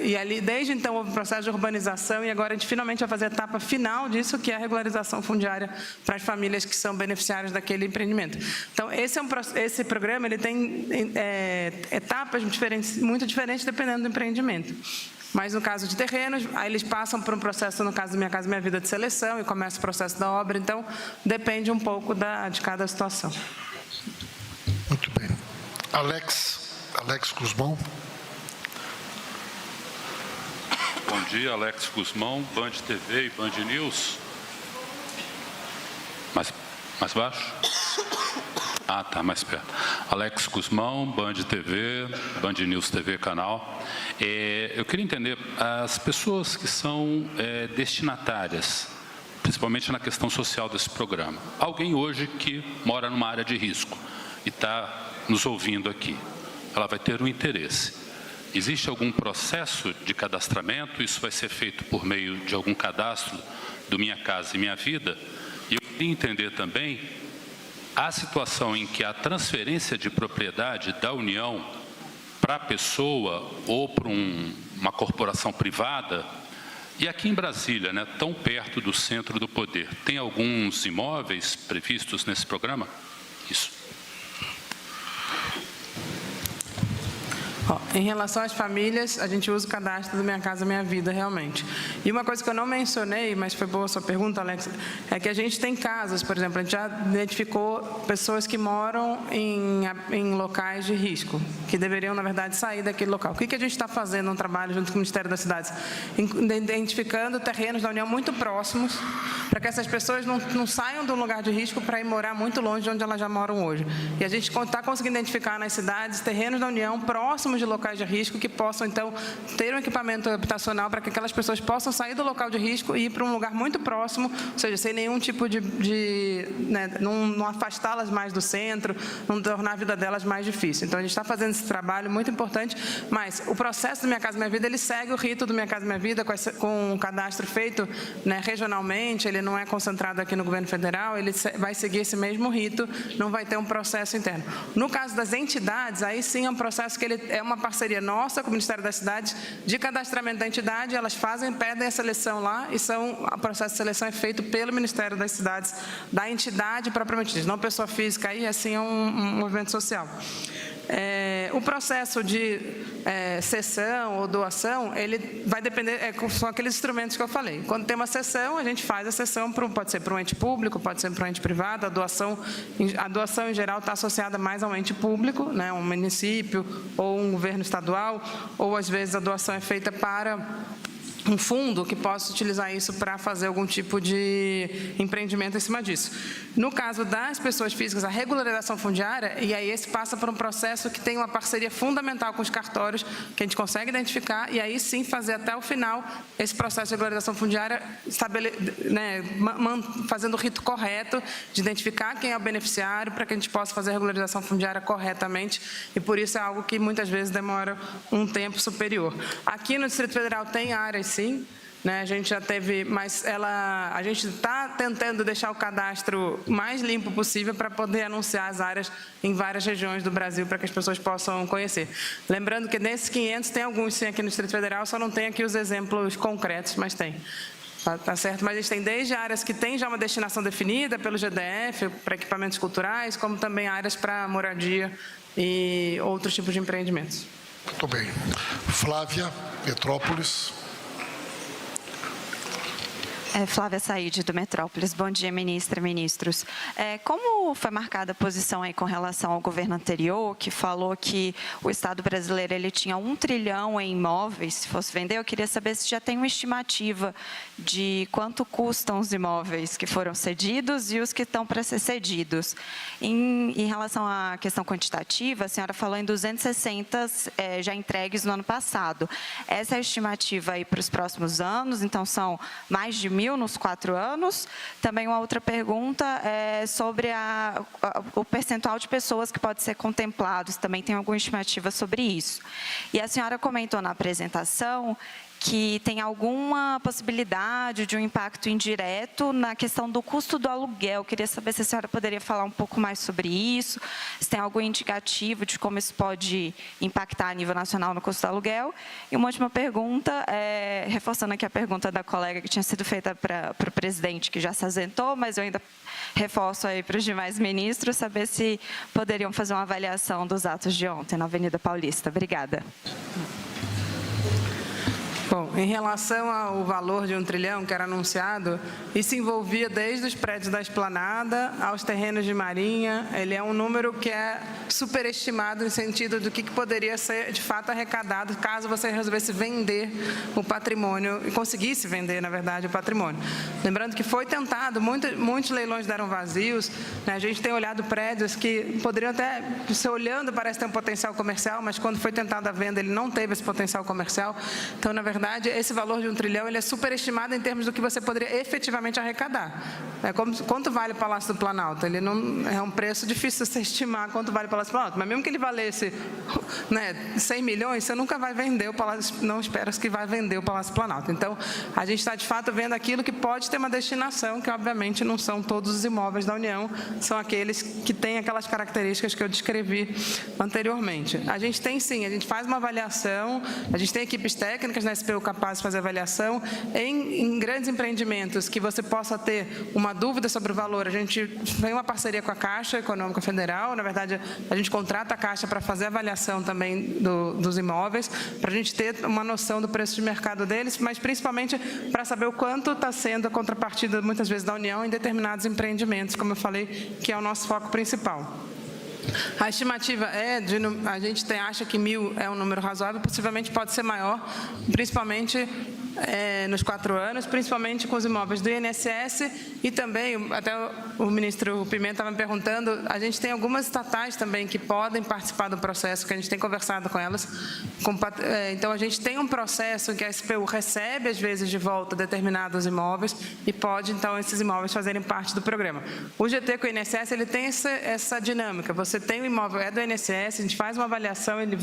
e ali, desde então, houve um processo de urbanização, e agora a gente finalmente vai fazer a etapa final disso, que é a regularização fundiária para as famílias que são beneficiárias daquele empreendimento. Então, esse programa ele tem etapas muito diferentes dependendo do empreendimento. Mas, no caso de terrenos, aí eles passam por um processo, no caso do Minha Casa Minha Vida, de seleção, e começa o processo da obra. Então, depende um pouco de cada situação. Muito bem. Alex Guzmão. Bom dia, Alex Guzmão, Band TV e Band News. Mais baixo? Ah, tá, mais perto. Alex Guzmão, Band TV, Band News TV, canal. Eu queria entender, as pessoas que são destinatárias, principalmente na questão social desse programa. Alguém hoje que mora numa área de risco e está nos ouvindo aqui, ela vai ter um interesse. Existe algum processo de cadastramento? Isso vai ser feito por meio de algum cadastro do Minha Casa e Minha Vida? E eu queria entender também a situação em que a transferência de propriedade da União para a pessoa ou para uma corporação privada, e aqui em Brasília, tão perto do centro do poder, tem alguns imóveis previstos nesse programa? Isso. Em relação às famílias, a gente usa o cadastro do Minha Casa Minha Vida, realmente. E uma coisa que eu não mencionei, mas foi boa a sua pergunta, Alex, é que a gente tem casas, por exemplo, a gente já identificou pessoas que moram em locais de risco, que deveriam, na verdade, sair daquele local. O que a gente está fazendo, um trabalho junto com o Ministério das Cidades? Identificando terrenos da União muito próximos, para que essas pessoas não saiam de um lugar de risco para ir morar muito longe de onde elas já moram hoje. E a gente está conseguindo identificar nas cidades terrenos da União próximos de locais de risco que possam, então, ter um equipamento habitacional para que aquelas pessoas possam possam sair do local de risco e ir para um lugar muito próximo, ou seja, sem nenhum tipo né, não afastá-las mais do centro, não tornar a vida delas mais difícil. Então, a gente está fazendo esse trabalho muito importante, mas o processo do Minha Casa Minha Vida, ele segue o rito do Minha Casa Minha Vida, com um cadastro feito, né, regionalmente, ele não é concentrado aqui no governo federal, ele vai seguir esse mesmo rito, não vai ter um processo interno. No caso das entidades, aí sim é um processo que ele é uma parceria nossa com o Ministério das Cidades de cadastramento da entidade, elas pedem a seleção lá e o processo de seleção é feito pelo Ministério das Cidades, da entidade propriamente dita, não pessoa física, aí assim é um movimento social. O processo de cessão ou doação, ele vai depender, são aqueles instrumentos que eu falei. Quando tem uma cessão, a gente faz a cessão, pode ser para um ente público, pode ser para um ente privado, a doação em geral está associada mais a um ente público, né, um município ou um governo estadual, ou às vezes a doação é feita para um fundo que possa utilizar isso para fazer algum tipo de empreendimento em cima disso. No caso das pessoas físicas, a regularização fundiária, e aí esse passa por um processo que tem uma parceria fundamental com os cartórios, que a gente consegue identificar, e aí sim fazer até o final esse processo de regularização fundiária, né, fazendo o rito correto de identificar quem é o beneficiário, para que a gente possa fazer a regularização fundiária corretamente, e por isso é algo que muitas vezes demora um tempo superior. Aqui no Distrito Federal tem áreas, sim, né? A gente já teve, mas a gente está tentando deixar o cadastro mais limpo possível para poder anunciar as áreas em várias regiões do Brasil para que as pessoas possam conhecer. Lembrando que nesses 500 tem alguns sim aqui no Distrito Federal, só não tem aqui os exemplos concretos, mas tem. Tá certo? Mas a gente tem desde áreas que tem já uma destinação definida pelo GDF, para equipamentos culturais, como também áreas para moradia e outros tipos de empreendimentos. Muito bem. Flávia, Metrópolis. Flávia Saíde, do Metrópolis. Bom dia, ministra e ministros. Como foi marcada a posição aí com relação ao governo anterior, que falou que o Estado brasileiro ele tinha 1 trilhão em imóveis, se fosse vender, eu queria saber se já tem uma estimativa de quanto custam os imóveis que foram cedidos e os que estão para ser cedidos. Em relação à questão quantitativa, a senhora falou em 260 já entregues no ano passado. Essa é a estimativa aí para os próximos anos, então são mais de 1.000 nos 4 anos. Também uma outra pergunta é sobre o percentual de pessoas que pode ser contemplados. Também tem alguma estimativa sobre isso. E a senhora comentou na apresentação que tem alguma possibilidade de um impacto indireto na questão do custo do aluguel. Queria saber se a senhora poderia falar um pouco mais sobre isso, se tem algum indicativo de como isso pode impactar a nível nacional no custo do aluguel. E uma última pergunta, reforçando aqui a pergunta da colega que tinha sido feita para o presidente, que já se ausentou, mas eu ainda reforço aí para os demais ministros, saber se poderiam fazer uma avaliação dos atos de ontem na Avenida Paulista. Obrigada. Bom, em relação ao valor de 1 trilhão que era anunciado, isso envolvia desde os prédios da Esplanada aos terrenos de Marinha. Ele é um número que é superestimado no sentido do que poderia ser, de fato, arrecadado caso você resolvesse vender o patrimônio, e conseguisse vender, na verdade, o patrimônio. Lembrando que foi tentado, muitos leilões deram vazios, né? A gente tem olhado prédios que poderiam até, você olhando, parece ter um potencial comercial, mas quando foi tentada a venda, ele não teve esse potencial comercial. Então, na verdade, esse valor de 1 trilhão ele é superestimado em termos do que você poderia efetivamente arrecadar. Quanto vale o Palácio do Planalto? Ele não é um preço difícil de você estimar quanto vale o Palácio do Planalto, mas mesmo que ele valesse, né, 100 milhões, você nunca vai vender o Palácio, não espera que vai vender o Palácio do Planalto. Então, a gente está de fato vendo aquilo que pode ter uma destinação, que obviamente não são todos os imóveis da União, são aqueles que têm aquelas características que eu descrevi anteriormente. A gente tem sim, a gente faz uma avaliação, a gente tem equipes técnicas na SPU capaz de fazer avaliação em grandes empreendimentos que você possa ter uma dúvida sobre o valor. A gente tem uma parceria com a Caixa Econômica Federal, na verdade, a gente contrata a Caixa para fazer a avaliação também dos imóveis, para a gente ter uma noção do preço de mercado deles, mas principalmente para saber o quanto está sendo a contrapartida, muitas vezes, da União em determinados empreendimentos, como eu falei, que é o nosso foco principal. A estimativa a gente acha que 1.000 é um número razoável, possivelmente pode ser maior, principalmente nos 4 anos, principalmente com os imóveis do INSS e também, até o ministro Pimenta estava me perguntando, a gente tem algumas estatais também que podem participar do processo, que a gente tem conversado com elas. Então, a gente tem um processo em que a SPU recebe, às vezes, de volta determinados imóveis e pode, então, esses imóveis fazerem parte do programa. O GT com o INSS, ele tem essa dinâmica. Você tem o imóvel, é do INSS, a gente faz uma avaliação, ele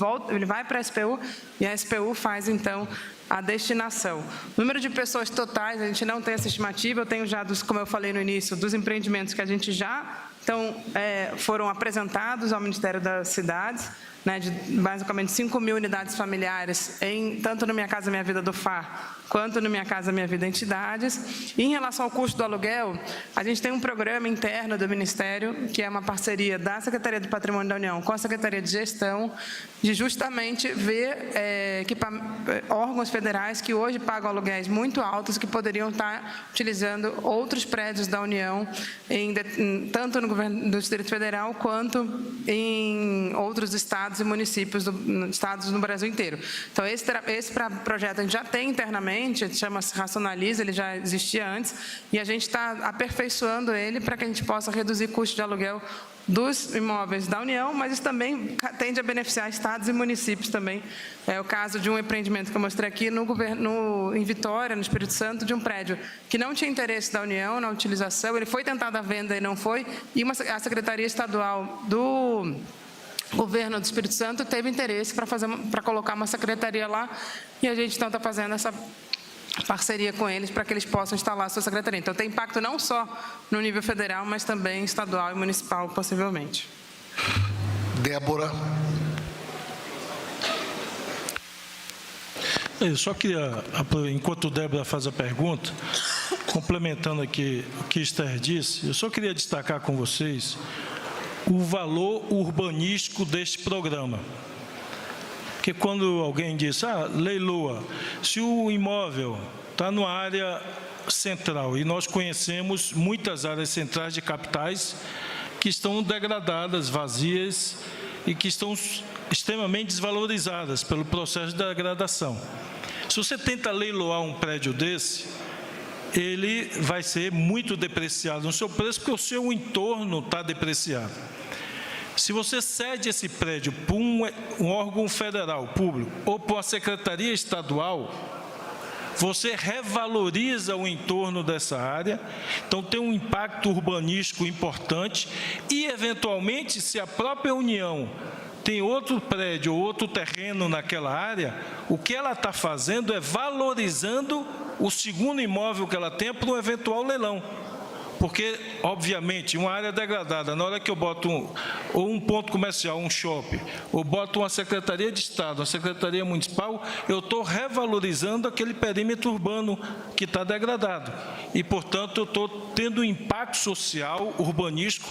vai para a SPU e a SPU faz, então, a destinação. O número de pessoas totais, a gente não tem essa estimativa, eu tenho já, como eu falei no início, dos empreendimentos que a gente já foram apresentados ao Ministério das Cidades, né, de basicamente 5.000 unidades familiares, tanto no Minha Casa Minha Vida do FAR, quanto no Minha Casa Minha Vida Entidades. E em relação ao custo do aluguel, a gente tem um programa interno do Ministério, que é uma parceria da Secretaria do Patrimônio da União com a Secretaria de Gestão, de justamente ver órgãos federais que hoje pagam aluguéis muito altos, que poderiam estar utilizando outros prédios da União, tanto no governo do Distrito Federal, quanto em outros estados e municípios, estados no Brasil inteiro. Então, esse projeto a gente já tem internamente, chama-se Racionaliza, ele já existia antes, e a gente está aperfeiçoando ele para que a gente possa reduzir custo de aluguel dos imóveis da União, mas isso também tende a beneficiar estados e municípios também. É o caso de um empreendimento que eu mostrei aqui em Vitória, no Espírito Santo, de um prédio que não tinha interesse da União na utilização, ele foi tentado à venda e não foi, e a Secretaria Estadual do Governo do Espírito Santo teve interesse para colocar uma secretaria lá, e a gente então está fazendo essa parceria com eles para que eles possam instalar a sua secretaria. Então, tem impacto não só no nível federal, mas também estadual e municipal, possivelmente. Débora. Eu só queria, enquanto Débora faz a pergunta, complementando aqui o que Esther disse, eu só queria destacar com vocês o valor urbanístico deste programa. Porque quando alguém diz, leiloa, se o imóvel está numa área central, e nós conhecemos muitas áreas centrais de capitais que estão degradadas, vazias, e que estão extremamente desvalorizadas pelo processo de degradação. Se você tenta leiloar um prédio desse, ele vai ser muito depreciado no seu preço, porque o seu entorno está depreciado. Se você cede esse prédio para um órgão federal público ou para uma secretaria estadual, você revaloriza o entorno dessa área, então tem um impacto urbanístico importante e, eventualmente, se a própria União tem outro prédio ou outro terreno naquela área, o que ela está fazendo é valorizando o segundo imóvel que ela tem para um eventual leilão. Porque, obviamente, uma área degradada, na hora que eu boto um ponto comercial, um shopping, ou boto uma secretaria de Estado, uma secretaria municipal, eu estou revalorizando aquele perímetro urbano que está degradado. E, portanto, eu estou tendo um impacto social, urbanístico,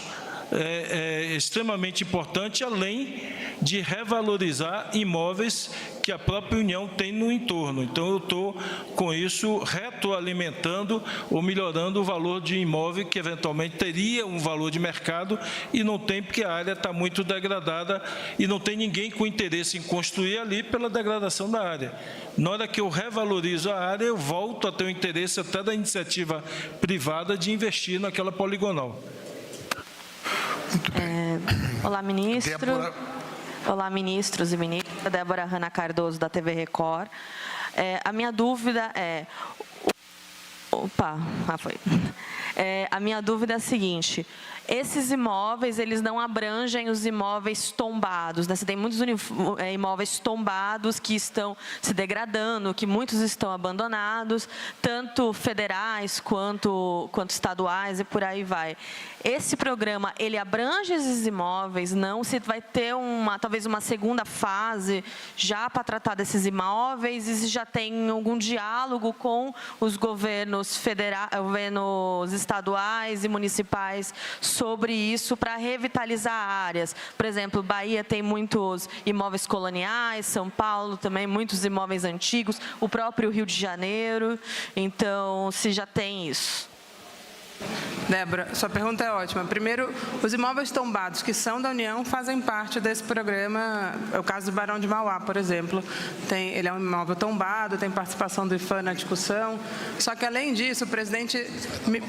extremamente importante, além de revalorizar imóveis que a própria União tem no entorno. Então, eu estou, com isso, retroalimentando ou melhorando o valor de imóvel que, eventualmente, teria um valor de mercado e não tem, porque a área está muito degradada e não tem ninguém com interesse em construir ali pela degradação da área. Na hora que eu revalorizo a área, eu volto a ter o interesse até da iniciativa privada de investir naquela poligonal. Muito bem. Olá, ministro. Débora. Olá, ministros e ministras. Débora Hanna Cardoso, da TV Record. A minha dúvida é... a minha dúvida é a seguinte: esses imóveis, eles não abrangem os imóveis tombados, né? Você tem muitos imóveis tombados que estão se degradando, que muitos estão abandonados, tanto federais quanto estaduais e por aí vai. Esse programa, ele abrange esses imóveis, não? Se vai ter talvez uma segunda fase já para tratar desses imóveis, e se já tem algum diálogo com os governos governos estaduais e municipais sobre isso para revitalizar áreas. Por exemplo, Bahia tem muitos imóveis coloniais, São Paulo também, muitos imóveis antigos, o próprio Rio de Janeiro. Então, se já tem isso. Débora, sua pergunta é ótima. Primeiro, os imóveis tombados que são da União fazem parte desse programa. É o caso do Barão de Mauá, por exemplo. Ele é um imóvel tombado, tem participação do IFAM na discussão. Só que, além disso, o presidente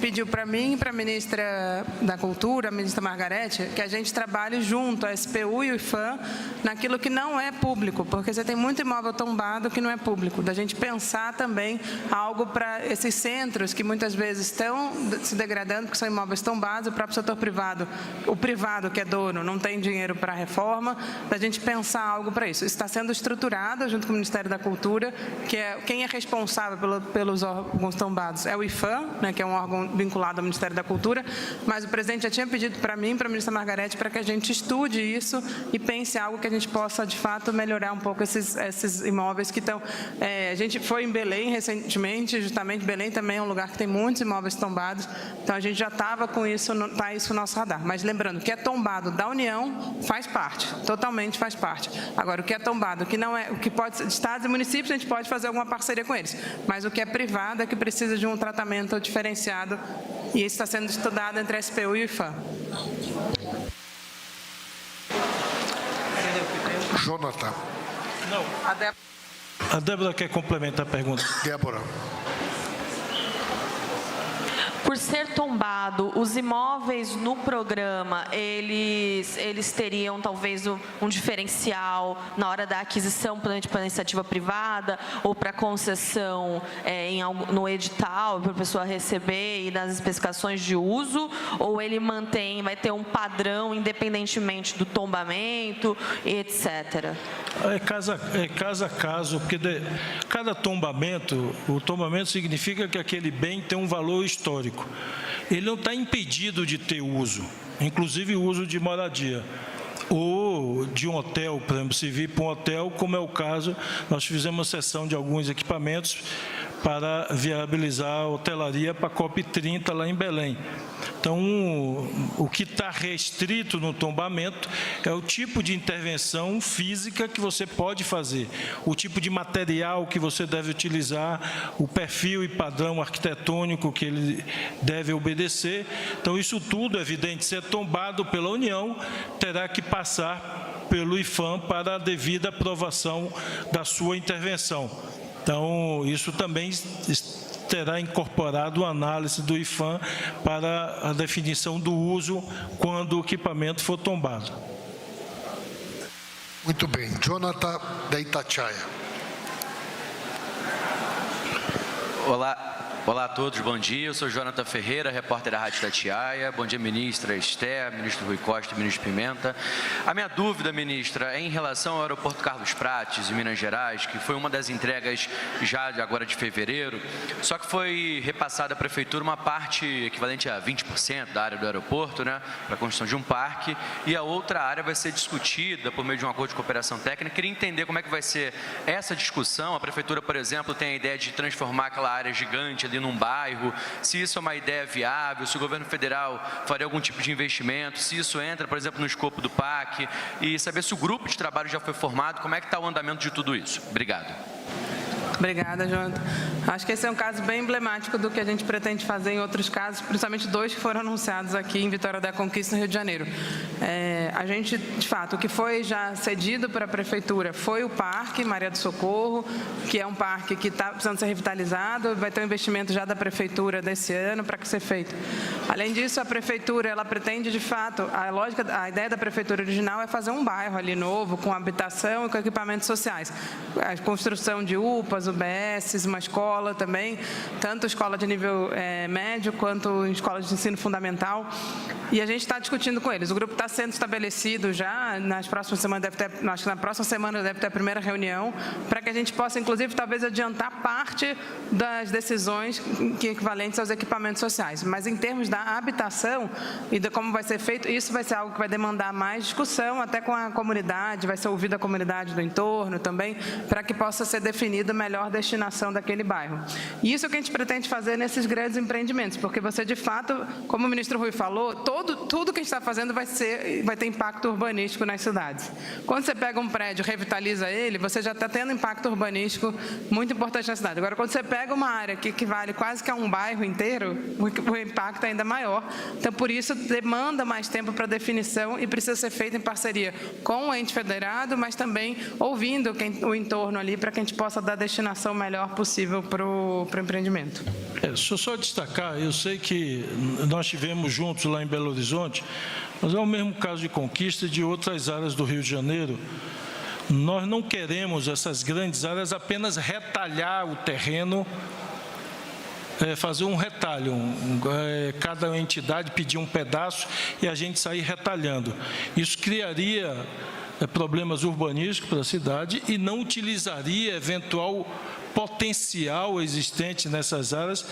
pediu para mim e para a ministra da Cultura, a ministra Margarete, que a gente trabalhe junto, a SPU e o IFAM, naquilo que não é público, porque você tem muito imóvel tombado que não é público. Da gente pensar também algo para esses centros que muitas vezes estão se degradando, porque são imóveis tombados, o próprio setor privado, o privado que é dono, não tem dinheiro para a reforma, da gente pensar algo para isso. Isso está sendo estruturado junto com o Ministério da Cultura, que é quem é responsável pelos órgãos tombados é o IFAM, né, que é um órgão vinculado ao Ministério da Cultura, mas o presidente já tinha pedido para mim, para a ministra Margarete, para que a gente estude isso e pense algo que a gente possa, de fato, melhorar um pouco esses imóveis que estão... a gente foi em Belém recentemente, justamente Belém também é um lugar que tem muitos imóveis tombados, então a gente já estava com isso, está isso no nosso radar. Mas lembrando, que é tombado da União faz parte, totalmente faz parte. Agora, o que é tombado, que não é, o que pode ser de estados e municípios, a gente pode fazer alguma parceria com eles. Mas o que é privado é que precisa de um tratamento diferenciado e isso está sendo estudado entre a SPU e o IFAM. Jonathan. Não. A Débora quer complementar a pergunta. Débora. Por ser tombado, os imóveis no programa, eles teriam talvez um diferencial na hora da aquisição para a iniciativa privada ou para concessão no edital, para a pessoa receber e nas especificações de uso, ou ele vai ter um padrão independentemente do tombamento, etc.? É caso a caso, porque cada tombamento, o tombamento significa que aquele bem tem um valor histórico. Ele não está impedido de ter uso, inclusive o uso de moradia. Ou de um hotel, por exemplo, se vir para um hotel, como é o caso, nós fizemos uma cessão de alguns equipamentos para viabilizar a hotelaria para a COP30 lá em Belém. Então, o que está restrito no tombamento é o tipo de intervenção física que você pode fazer, o tipo de material que você deve utilizar, o perfil e padrão arquitetônico que ele deve obedecer. Então, isso tudo, é evidente, se é tombado pela União, terá que passar pelo IFAM para a devida aprovação da sua intervenção. Então, isso também terá incorporado a análise do IFAM para a definição do uso quando o equipamento for tombado. Muito bem. Jonathan, da Itatiaia. Olá a todos, bom dia. Eu sou Jonathan Ferreira, repórter da Rádio Itatiaia. Bom dia, ministra Esther, ministro Rui Costa e ministro Pimenta. A minha dúvida, ministra, é em relação ao aeroporto Carlos Prates, em Minas Gerais, que foi uma das entregas já agora de fevereiro, só que foi repassada à prefeitura uma parte equivalente a 20% da área do aeroporto, né, para a construção de um parque, e a outra área vai ser discutida por meio de um acordo de cooperação técnica. Queria entender como é que vai ser essa discussão. A prefeitura, por exemplo, tem a ideia de transformar aquela área gigante ali num bairro, se isso é uma ideia viável, se o governo federal faria algum tipo de investimento, se isso entra, por exemplo, no escopo do PAC, e saber se o grupo de trabalho já foi formado, como é que está o andamento de tudo isso. Obrigado. Obrigada, Jonathan. Acho que esse é um caso bem emblemático do que a gente pretende fazer em outros casos, principalmente 2 que foram anunciados aqui em Vitória da Conquista, no Rio de Janeiro. A gente, de fato, o que foi já cedido para a Prefeitura foi o Parque Maria do Socorro, que é um parque que está precisando ser revitalizado, vai ter um investimento já da Prefeitura desse ano para que seja feito. Além disso, a Prefeitura, ela pretende, de fato, a ideia da Prefeitura original é fazer um bairro ali novo, com habitação e com equipamentos sociais. A construção de UPAs, UBS, uma escola também, tanto escola de nível médio quanto escola de ensino fundamental. E a gente está discutindo com eles. O grupo está sendo estabelecido já, nas próximas semanas acho que na próxima semana deve ter a primeira reunião, para que a gente possa, inclusive, talvez adiantar parte das decisões equivalentes aos equipamentos sociais. Mas em termos da habitação e de como vai ser feito, isso vai ser algo que vai demandar mais discussão, até com a comunidade, vai ser ouvida a comunidade do entorno também, para que possa ser definida melhor a destinação daquele bairro. E isso é o que a gente pretende fazer nesses grandes empreendimentos, porque você, de fato, como o ministro Rui falou, tudo que a gente está fazendo vai ter impacto urbanístico nas cidades. Quando você pega um prédio e revitaliza ele, você já está tendo impacto urbanístico muito importante na cidade. Agora, quando você pega uma área que equivale quase que a um bairro inteiro, o impacto é ainda maior. Então, por isso, demanda mais tempo para definição e precisa ser feito em parceria com o ente federado, mas também ouvindo o entorno ali para que a gente possa dar a destinação melhor possível para o empreendimento. Deixa eu só destacar, eu sei que nós estivemos juntos lá em Belo Horizonte, mas é o mesmo caso de Conquista e de outras áreas do Rio de Janeiro. Nós não queremos essas grandes áreas apenas retalhar o terreno, fazer um retalho, cada entidade pedir um pedaço e a gente sair retalhando. Isso criaria problemas urbanísticos para a cidade e não utilizaria eventual potencial existente nessas áreas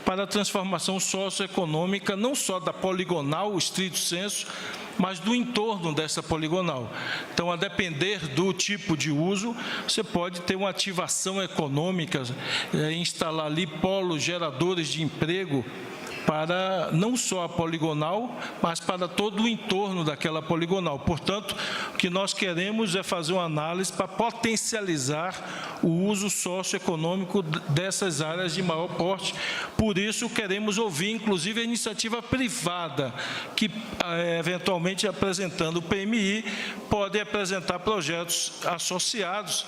para a transformação socioeconômica, não só da poligonal, o estrito senso, mas do entorno dessa poligonal. Então, a depender do tipo de uso, você pode ter uma ativação econômica, instalar ali polos geradores de emprego para não só a poligonal, mas para todo o entorno daquela poligonal. Portanto, o que nós queremos é fazer uma análise para potencializar o uso socioeconômico dessas áreas de maior porte. Por isso, queremos ouvir, inclusive, a iniciativa privada, que, eventualmente, apresentando o PMI, pode apresentar projetos associados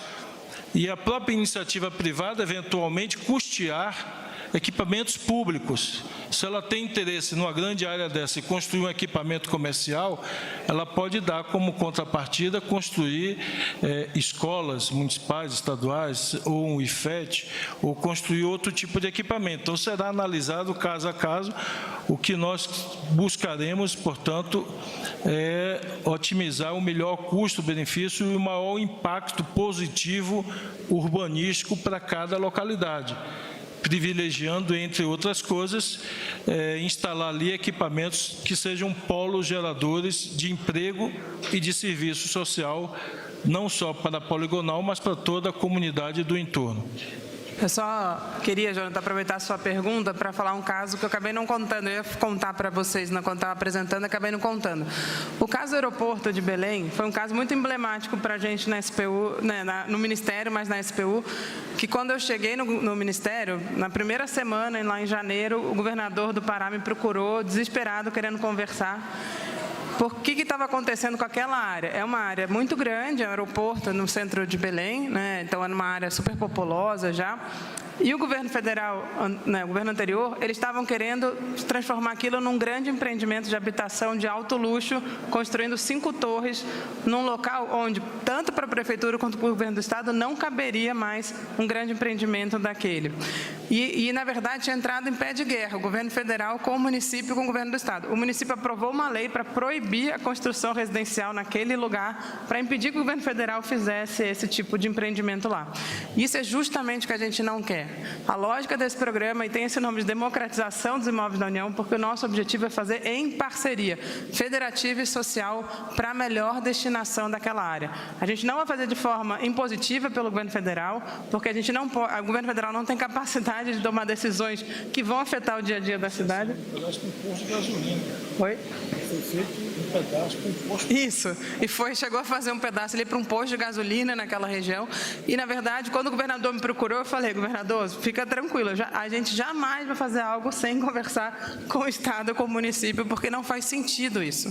e a própria iniciativa privada, eventualmente, custear equipamentos públicos. Se ela tem interesse numa grande área dessa e construir um equipamento comercial, ela pode dar como contrapartida construir escolas municipais, estaduais, ou um IFET, ou construir outro tipo de equipamento. Então, será analisado caso a caso. O que nós buscaremos, portanto, é otimizar o melhor custo-benefício e o maior impacto positivo urbanístico para cada localidade, privilegiando, entre outras coisas, instalar ali equipamentos que sejam polos geradores de emprego e de serviço social, não só para a poligonal, mas para toda a comunidade do entorno. Eu só queria, Jonathan, aproveitar a sua pergunta para falar um caso que eu acabei não contando. Eu ia contar para vocês quando estava apresentando, acabei não contando. O caso do aeroporto de Belém foi um caso muito emblemático para a gente na SPU, no Ministério, mas na SPU, que quando eu cheguei no Ministério, na primeira semana, lá em janeiro, o governador do Pará me procurou, desesperado, querendo conversar. Por que estava acontecendo com aquela área? É uma área muito grande, é um aeroporto no centro de Belém, então é uma área super populosa já. E o governo federal, o governo anterior, eles estavam querendo transformar aquilo num grande empreendimento de habitação de alto luxo, construindo 5 torres num local onde, tanto para a prefeitura quanto para o governo do estado, não caberia mais um grande empreendimento daquele. E na verdade, tinha entrado em pé de guerra, o governo federal com o município e com o governo do estado. O município aprovou uma lei para proibir a construção residencial naquele lugar, para impedir que o governo federal fizesse esse tipo de empreendimento lá. Isso é justamente o que a gente não quer. A lógica desse programa, e tem esse nome de democratização dos imóveis da União, porque o nosso objetivo é fazer em parceria federativa e social para a melhor destinação daquela área. A gente não vai fazer de forma impositiva pelo governo federal, porque a gente não pode, o governo federal não tem capacidade de tomar decisões que vão afetar o dia a dia da cidade. Oi? Foi feito um pedaço para um posto. Isso, e chegou a fazer um pedaço ali para um posto de gasolina naquela região. E, na verdade, quando o governador me procurou, eu falei, governador, fica tranquilo, a gente jamais vai fazer algo sem conversar com o Estado, com o município, porque não faz sentido isso.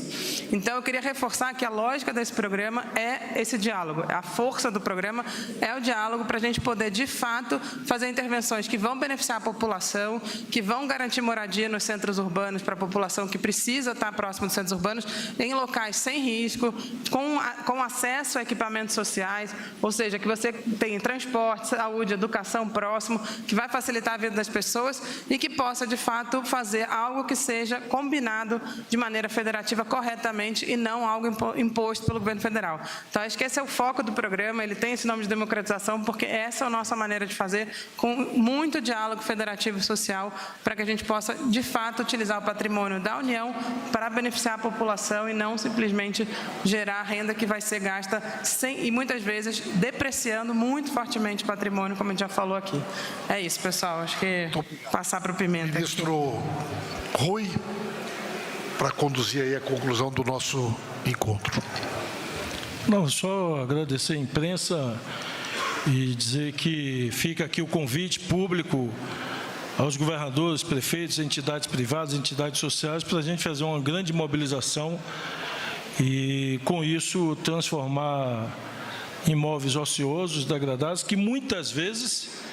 Então, eu queria reforçar que a lógica desse programa é esse diálogo. A força do programa é o diálogo para a gente poder, de fato, fazer intervenções que vão beneficiar a população, que vão garantir moradia nos centros urbanos para a população que precisa estar próximo dos centros urbanos, em locais sem risco, com acesso a equipamentos sociais, ou seja, que você tem transporte, saúde, educação próximo, que vai facilitar a vida das pessoas e que possa, de fato, fazer algo que seja combinado de maneira federativa corretamente e não algo imposto pelo governo federal. Então, acho que esse é o foco do programa, ele tem esse nome de democratização, porque essa é a nossa maneira de fazer, com muito diálogo federativo e social, para que a gente possa, de fato, utilizar o patrimônio da União para beneficiar a população e não simplesmente gerar renda que vai ser gasta e muitas vezes depreciando muito fortemente o patrimônio, como a gente já falou aqui. É isso, pessoal. Acho que passar para o Pimenta. Ministro Rui. para conduzir aí a conclusão do nosso encontro. Não, só agradecer a imprensa e dizer que fica aqui o convite público aos governadores, prefeitos, entidades privadas, entidades sociais, para a gente fazer uma grande mobilização e, com isso, transformar imóveis ociosos, degradados, que muitas vezes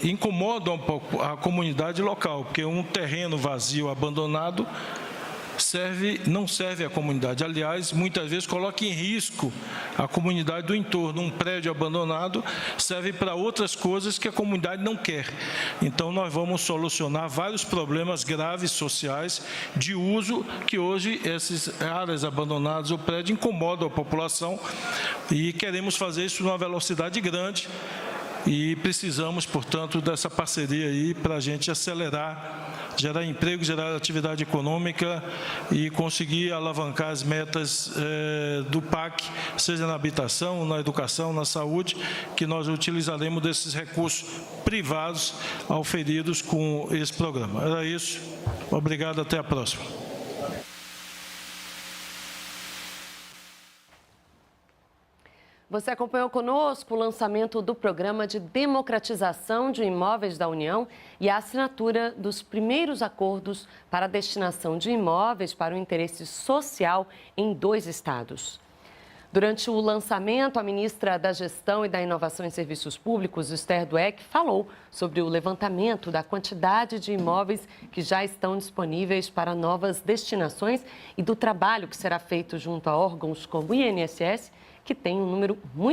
incomodam um pouco a comunidade local, porque um terreno vazio, abandonado, não serve à comunidade. Aliás, muitas vezes coloca em risco a comunidade do entorno. Um prédio abandonado serve para outras coisas que a comunidade não quer. Então, nós vamos solucionar vários problemas graves sociais de uso que hoje essas áreas abandonadas ou prédios incomodam a população e queremos fazer isso numa velocidade grande e precisamos, portanto, dessa parceria aí para a gente acelerar, gerar emprego, gerar atividade econômica e conseguir alavancar as metas do PAC, seja na habitação, na educação, na saúde, que nós utilizaremos desses recursos privados auferidos com esse programa. Era isso. Obrigado, até a próxima. Você acompanhou conosco o lançamento do Programa de Democratização de Imóveis da União e a assinatura dos primeiros acordos para a destinação de imóveis para o interesse social em 2 estados. Durante o lançamento, a ministra da Gestão e da Inovação em Serviços Públicos, Esther Dweck, falou sobre o levantamento da quantidade de imóveis que já estão disponíveis para novas destinações e do trabalho que será feito junto a órgãos como o INSS, que tem um número muito